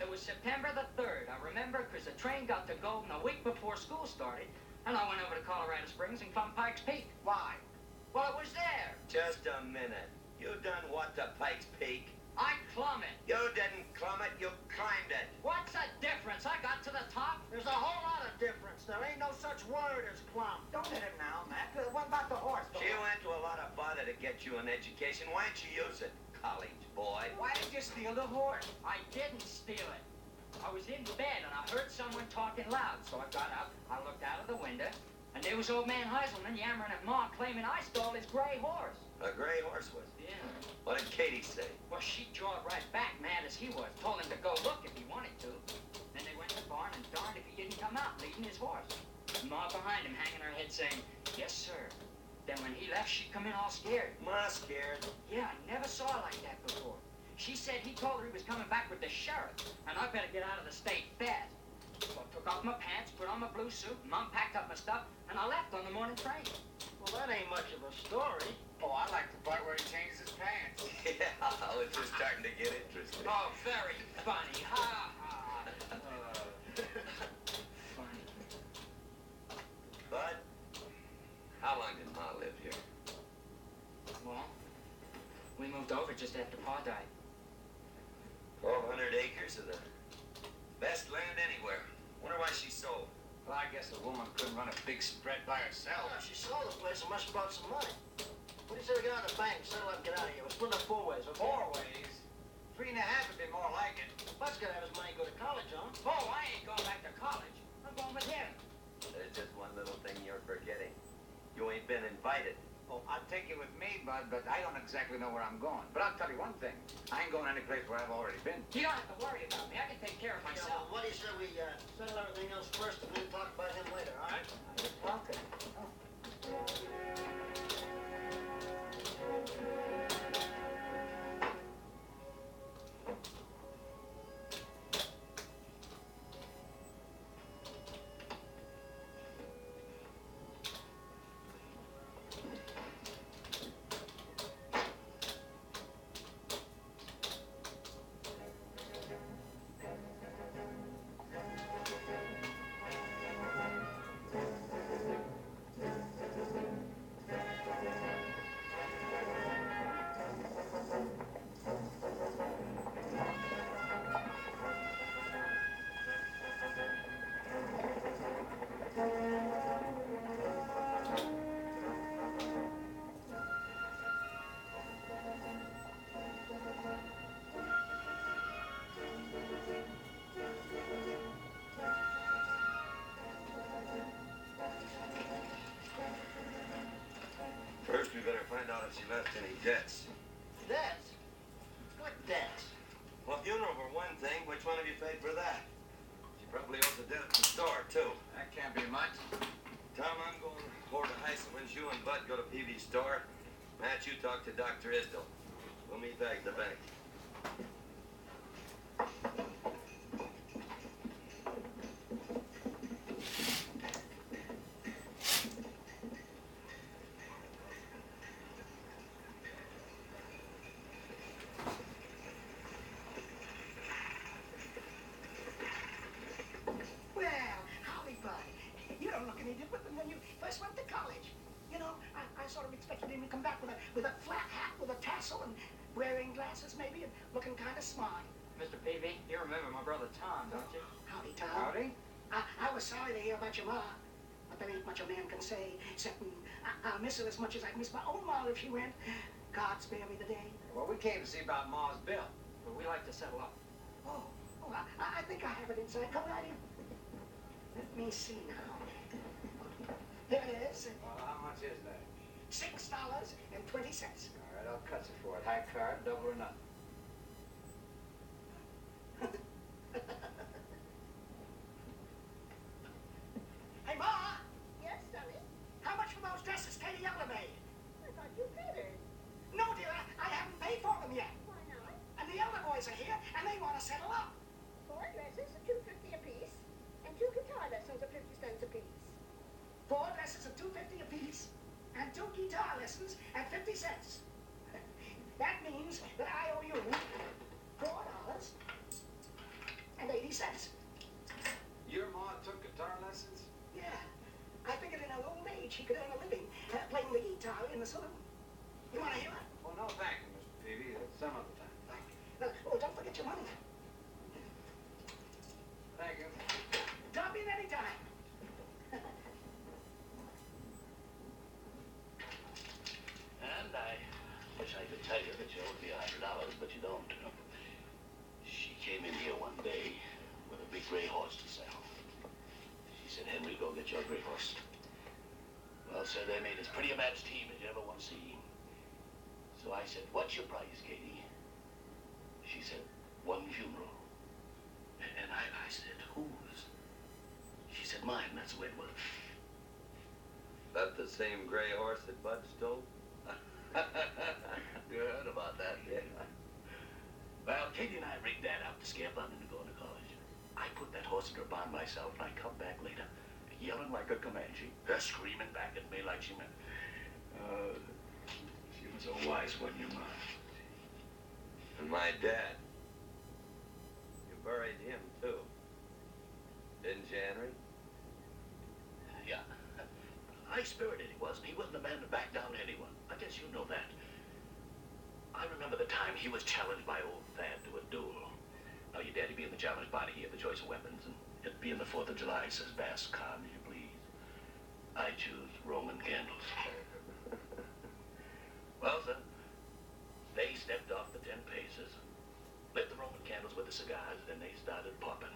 It was September the 3rd. I remember because the train got to Golden a week before school started. And I went over to Colorado Springs and found Pikes Peak. Why? Well, it was there. Just a minute. You done what to Pikes Peak? I clumb it. You didn't climb it, you climbed it. What's the difference? I got to the top. There's a whole lot of difference. There ain't no such word as clump. Don't hit him now, Mac. What about the horse? She went to a lot of bother to get you an education. Why didn't you use it, college boy? Why did you steal the horse? I didn't steal it. I was in bed and I heard someone talking loud, so I got up, I looked out of the window, and there was old man Heiselman yammering at Ma claiming I stole his gray horse. A gray horse was it? Yeah. What did Katie say? Well, she jawed right back, mad as he was, told him to go look if he wanted to. Then they went to the barn and darned if he didn't come out leading his horse. Ma behind him hanging her head saying, yes, sir. Then when he left, she come in all scared. Ma scared? Yeah, I never saw her like that before. She said he told her he was coming back with the sheriff, and I better get out of the state fast. So I took off my pants, put on my blue suit, Mom packed up my stuff, and I left on the morning train. Well, that ain't much of a story. Oh, I like the part where he changes his pants. Yeah, I was just starting to get interested. Oh, very funny. Ha, ha. Funny. Bud, how long did Ma live here? Well, we moved over just after Pa died. 1,200 acres of the best land anywhere. Wonder why she sold. Well, I guess a woman couldn't run a big spread by herself. Well, she sold the place and must have brought some money. What do you say we get out of the bank, settle up, get out of here? We'll split up 4 ways, okay? 4 ways? 3 and a half would be more like it. Bud's gotta have his money go to college, huh? Oh, I ain't going back to college. I'm going with him. There's just one little thing you're forgetting. You ain't been invited. Oh, I'll take you with me, Bud, but I don't exactly know where I'm going. But I'll tell you one thing. I ain't going any place where I've already been. You don't have to worry about me. I can take care of Yeah, myself. well, what do you say we settle everything else first and then talk about him later, all right? Okay. out if she left any debts. Debts? What debts? Well, funeral for one thing. Which one have you paid for that? She probably owes a debt at the store, too. That can't be much. Tom, I'm going over to Heisselman's. You and Bud go to Peavy's store. Matt, you talk to Dr. Isdell. We'll meet back at the bank. Well, howdy, Bud. You don't look any different than when you first went to college. You know, I sort of expected him to come back with a flat hat with a tassel and wearing glasses maybe and looking kind of smart. Mr. Peavy, you remember my brother Tom, don't you? Howdy, Tom. Howdy. I was sorry to hear about your ma, but there ain't much a man can say, except I'll miss her as much as I'd miss my own ma if she went. God spare me the day. Well, we came to see about Ma's bill. But we like to settle up. Oh, I think I have it inside. Come right in. Let me see now. Here it is. Well, how much is that? $6.20. All right, I'll cut you for it. High card, double or nothing. Hey, Ma! Yes, Sonny? How much for those dresses Katie Eller made? I thought you paid her. No, dear, I haven't paid for them yet. Why not? And the Eller boys are here, and they want to settle up. 4 dresses are $2.50 apiece, and 2 guitar lessons are 50 cents apiece. 4 dresses are $2.50 apiece, and 2 guitar lessons at 50 cents. That means that I owe you $4.80. Your ma took guitar lessons? Yeah. I figured in her old age she could earn a living playing the guitar in the saloon. You want to hear it? Well, no, thank you, Mr. Peavy. Some other time. Oh, don't forget your money. Thank you. Drop in any time. And I wish I could tell you that you owe me $100, but you don't. She came in here one day with a big gray horse to sell. She said, Henry, go get your gray horse. Well, sir, they made as pretty a match team as you ever want to see. So I said, what's your price, Katie? She said, 1 funeral. And I said, whose? She said, mine. That's the way it was. That the same gray horse that Bud stole? You heard about that, yeah? Well, Katie and I rigged that out to scare Bud into going to college. I put that horse in her barn myself, and I come back later, yelling like a Comanche, her screaming back at me like she meant. She was a wise one, your ma. And my dad. You buried him, too. Didn't you, Henry? Yeah. High-spirited he was, and he wasn't a man to back down to anyone. I guess you know that. I remember the time he was challenged by old Thad to a duel. Now, your daddy being the challenged party, he had the choice of weapons, and it being the 4th of July, says Bass, calm as you please. I choose Roman candles. Well, sir, they stepped off the 10 paces, lit the Roman candles with the cigars, then they started popping.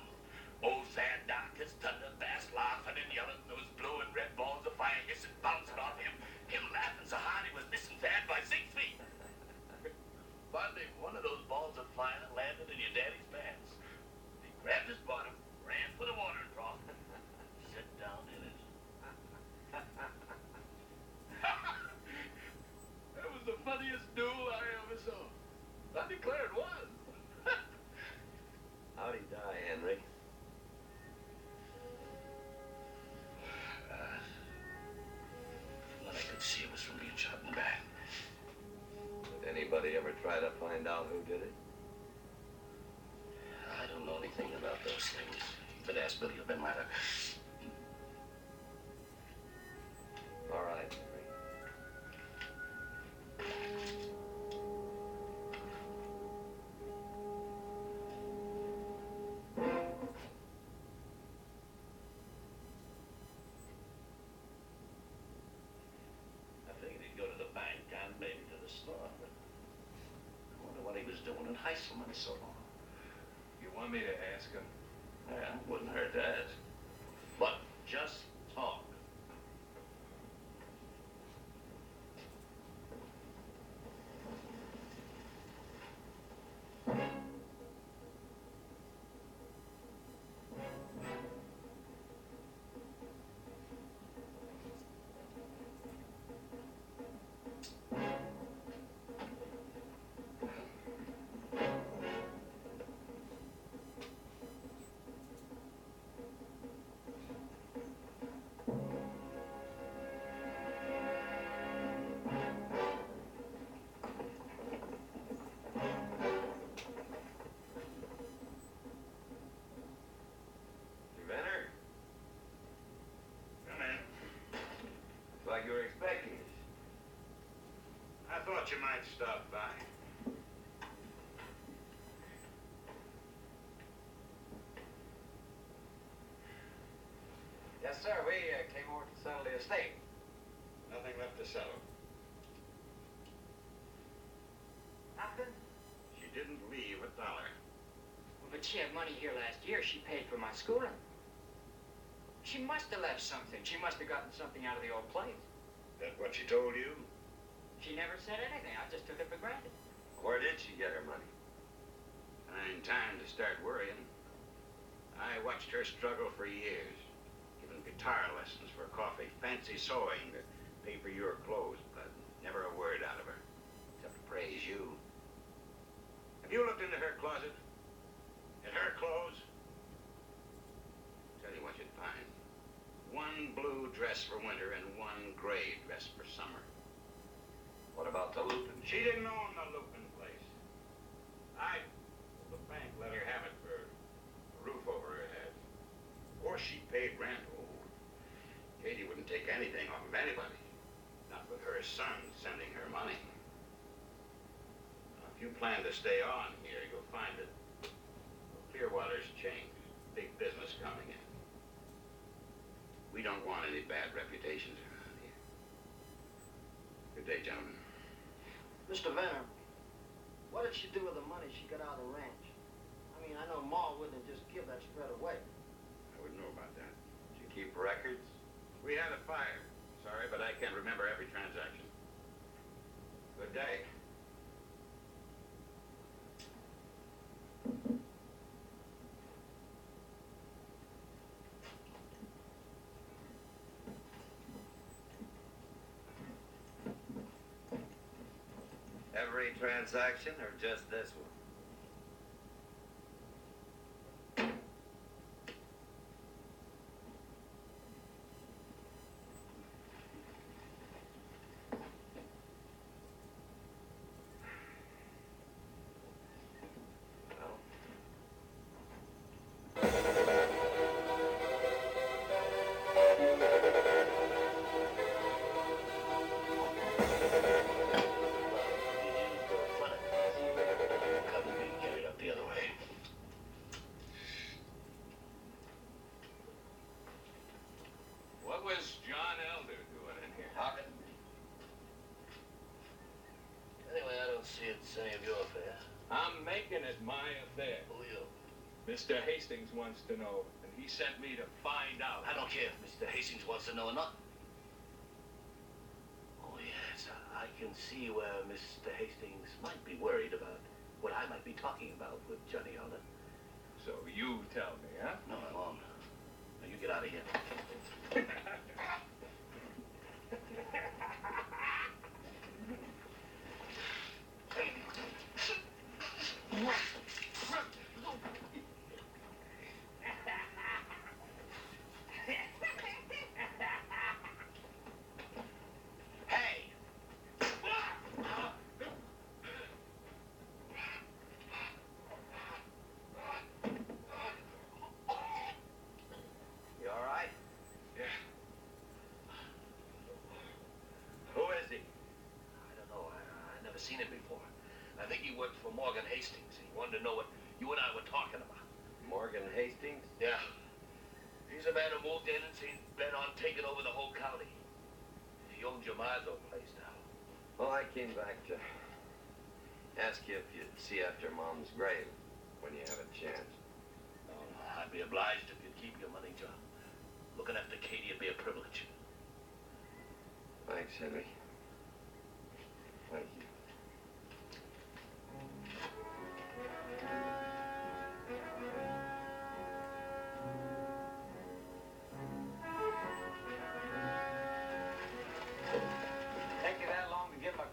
Old Thad dark as thunder, Bass laughing and yelling, those blue and red balls of fire hissing, bouncing off him. Him laughing so hard he was missing Thad by 6 feet. Finally, one of those balls of fire landed in your daddy's pants. He grabbed his bottom, ran for the watering trough, sit down in it. That was the funniest duel I ever saw. I declare it was. How'd he die, Henry? What I could see was from being shot in the back. Did anybody ever try to find out who did it? I don't know anything about those things. But ask Billy or Ben Latta. All right, Henry. I figured he'd go to the bank and maybe to the store. I wonder what he was doing in Heisselman so long. You want me to ask him? Yeah, wouldn't hurt to ask. But just talk. Venner? Come in. Looks like you were expecting us. I thought you might stop by. Yes, sir. We came over to settle the estate. Nothing left to settle. Nothing? She didn't leave $1. But she had money here last year. She paid for my schooling. She must have left something. She must have gotten something out of the old place. That what she told you? She never said anything. I just took it for granted. Where did she get her money? Fine time to start worrying. I watched her struggle for years. Giving guitar lessons for coffee, fancy sewing to pay for your clothes, but never a word out of her. Except to praise you. Have you looked into her closet? At her clothes? Tell you what you'd find. One blue dress for winter and one gray dress for summer. What about the Lupin? She didn't own the Lupin place. The bank let her have it for a roof over her head. Or she paid rent. Oh, Katie wouldn't take anything off of anybody. Not with her son sending her money. Now, if you plan to stay on here, you'll find that Clearwater's changed. Big business coming in. We don't want any bad reputations around here. Good day, gentlemen. Mr. Venner, what did she do with the money she got out of the ranch? I mean, I know Ma wouldn't just give that spread away. I wouldn't know about that. Did you keep records? We had a fire. Sorry, but I can't remember every transaction. Good day. Every transaction or just this one? What was John Elder doing in here? Hawking. Anyway, I don't see it's any of your affair. I'm making it my affair. Who are you? Mr. Hastings wants to know, and he sent me to find out. I don't care if Mr. Hastings wants to know or not. Oh, yes, I can see where Mr. Hastings might be worried about what I might be talking about with Johnny Elder. So you tell me, huh? No, I won't. Now, you get out of here. Hey! You all right? Yeah. Who is he? I don't know. I never seen him before. I think he worked for Morgan Hastings. He wanted to know what you and I were talking about. Morgan Hastings? Yeah. He's a man who moved in and seems bent on taking over the whole county. He owns your Marzo place now. Well, I came back to ask you if you'd see after Mom's grave when you have a chance. I'd be obliged if you'd keep your money, John. Looking after Katie would be a privilege. Thanks, Henry. Thank you. Take you that long to give him a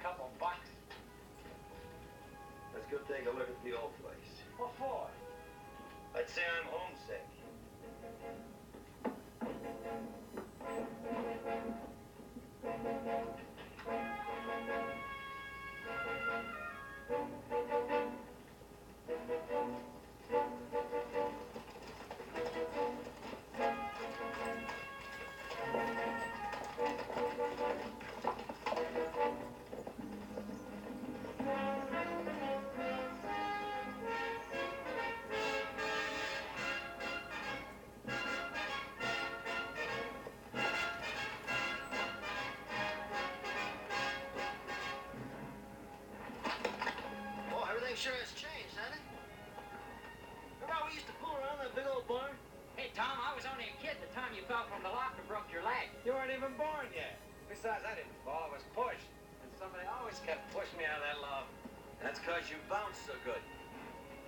from the locker broke your leg. You weren't even born yet. Besides, I didn't fall. I was pushed. And somebody always kept pushing me out of that love. That's because you bounced so good.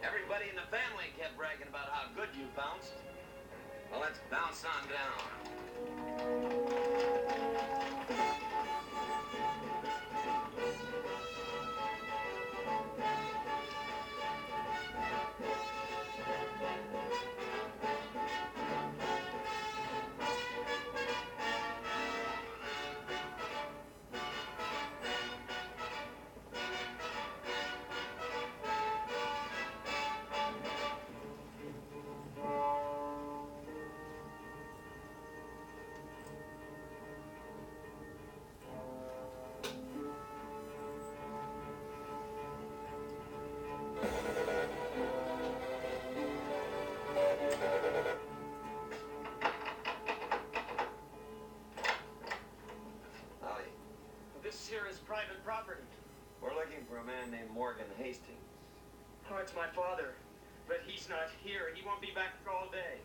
Everybody in the family kept bragging about how good you bounced. Well, let's bounce on down. This here is private property. We're looking for a man named Morgan Hastings. Oh, it's my father. But he's not here, and he won't be back all day.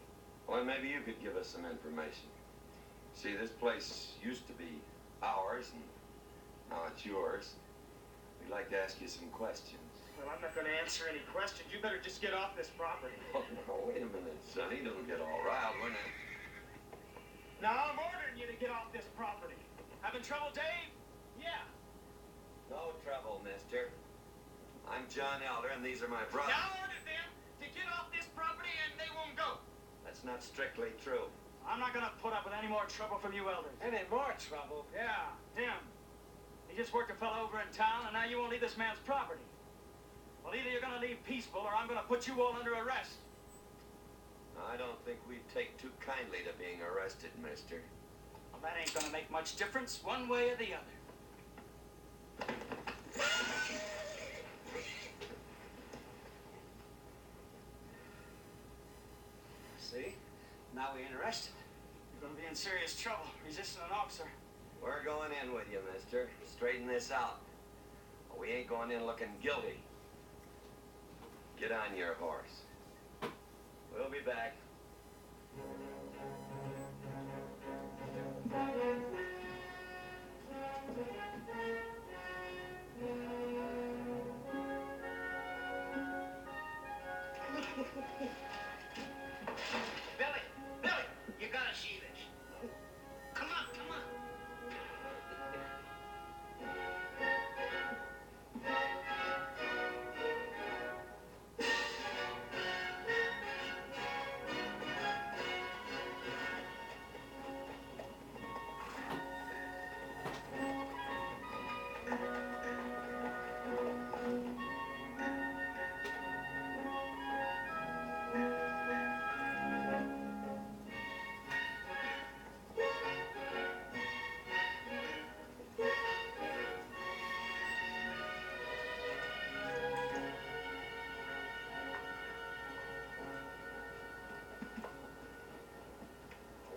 Well, maybe you could give us some information. See, this place used to be ours, and now it's yours. We'd like to ask you some questions. Well, I'm not going to answer any questions. You better just get off this property. Oh, no, wait a minute, Sonny. Don't get all riled. We're not... Now, I'm ordering you to get off this property. Having trouble, Dave? Yeah. No trouble, mister. I'm John Elder, and these are my brothers. Now order them to get off this property, and they won't go. That's not strictly true. I'm not going to put up with any more trouble from you elders. Any more trouble? Yeah, him. He just worked a fellow over in town, and now you won't leave this man's property. Well, either you're going to leave peaceful, or I'm going to put you all under arrest. I don't think we take too kindly to being arrested, mister. Well, that ain't going to make much difference one way or the other. See? Now we ain't arrested. You're going to be in serious trouble resisting an officer. We're going in with you, mister. Straighten this out. We ain't going in looking guilty. Get on your horse. We'll be back. Billy! Billy! You gotta see this. Come on, come on.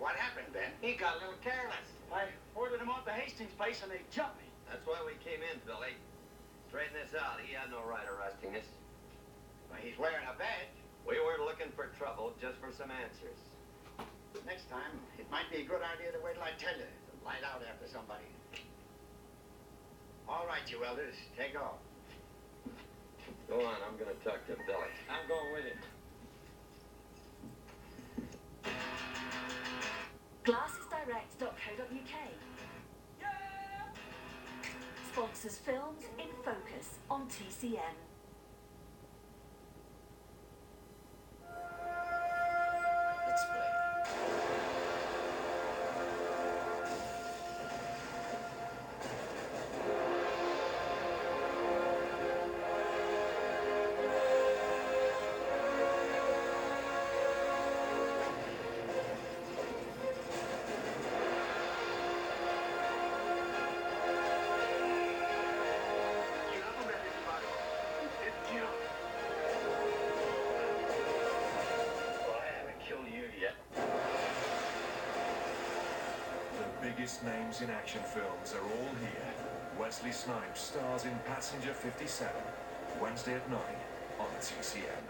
What happened, Ben? He got a little careless. I ordered him off the Hastings place, and they jumped me. That's why we came in, Billy. Straighten this out. He had no right arresting us. Well, he's wearing a badge. We weren't looking for trouble, just for some answers. Next time, it might be a good idea to wait till I tell you to light out after somebody. All right, you elders, take off. Go on, I'm gonna talk to Billy. I'm going with you. Glassesdirect.co.uk sponsors Films in Focus on TCM. Let's play. Biggest names in action films are all here. Wesley Snipes stars in Passenger 57, Wednesday at 9 on TCM.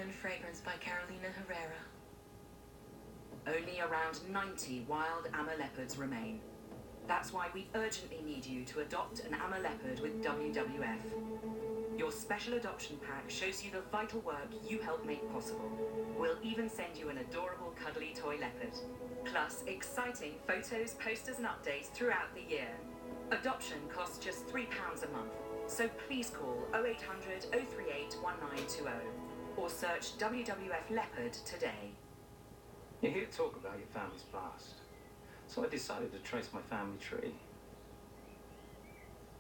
own fragrance by Carolina Herrera. Only around 90 wild Amma leopards remain. That's why we urgently need you to adopt an Amma leopard with WWF. Your special adoption pack shows you the vital work you help make possible. We'll even send you an adorable cuddly toy leopard. Plus exciting photos, posters and updates throughout the year. Adoption costs just £3 a month. So please call 0800 038 1920 or search WWF Leopard today. You hear talk about your family's past. So I decided to trace my family tree.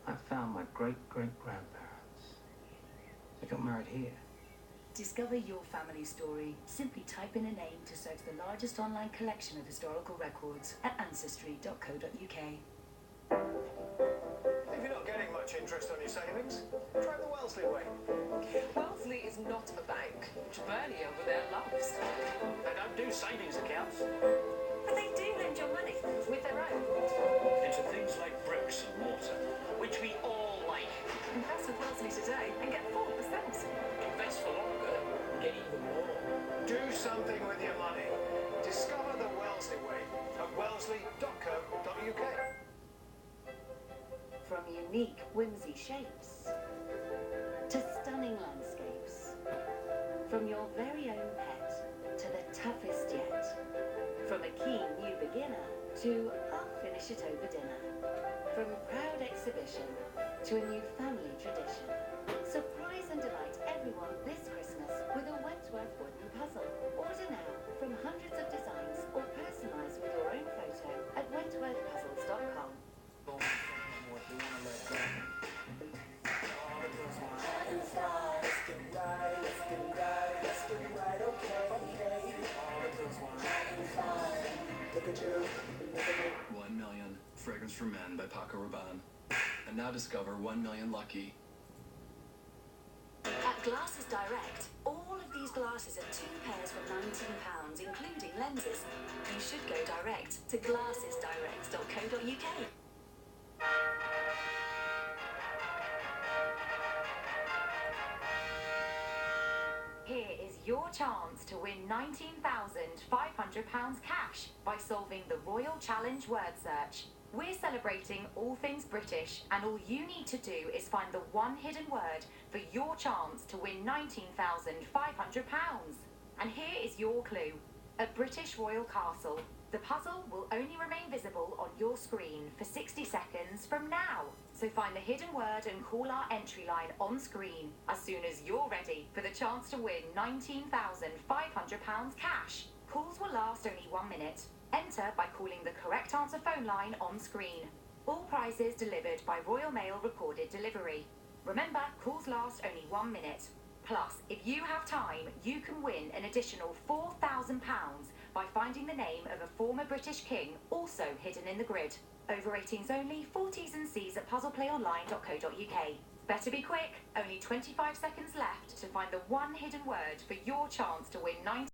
I found my great-great-grandparents. They got married here. Discover your family story. Simply type in a name to search the largest online collection of historical records at ancestry.co.uk. If you're not getting much interest on your savings, try the Wellesley way. Wellesley is not a bank, which Bernie over there loves. They don't do savings accounts. But they do lend your money with their own. Into things like bricks and mortar, which we all like. Invest with Wellesley today and get 4%. Invest for longer, get even more. Do something with your money. Discover the Wellesley way at wellesley.co.uk. From unique whimsy shapes to stunning landscapes. From your very own pet to the toughest yet. From a keen new beginner to I'll finish it over dinner. From proud exhibition to a new family tradition. Surprise and delight everyone this Christmas with a Wentworth wooden puzzle. Order now from hundreds of designs or personalise with your own photo at wentworthpuzzles.com. $1 million Fragrance for Men by Paco Rabanne. And now discover 1 million lucky. At Glasses Direct, all of these glasses are 2 pairs for £19, including lenses. You should go direct to glassesdirect.co.uk. Here is your chance to win £19,500 cash by solving the Royal Challenge word search. We're celebrating all things British, and all you need to do is find the one hidden word for your chance to win £19,500. And here is your clue: a British royal castle. The puzzle will only remain visible on your screen for 60 seconds from now. So find the hidden word and call our entry line on screen as soon as you're ready for the chance to win £19,500 cash. Calls will last only 1 minute. Enter by calling the correct answer phone line on screen. All prizes delivered by Royal Mail recorded delivery. Remember, calls last only 1 minute. Plus, if you have time, you can win an additional £4,000 by finding the name of a former British king also hidden in the grid. Over 18s only, full T's and C's at puzzleplayonline.co.uk. Better be quick, only 25 seconds left to find the one hidden word for your chance to win 90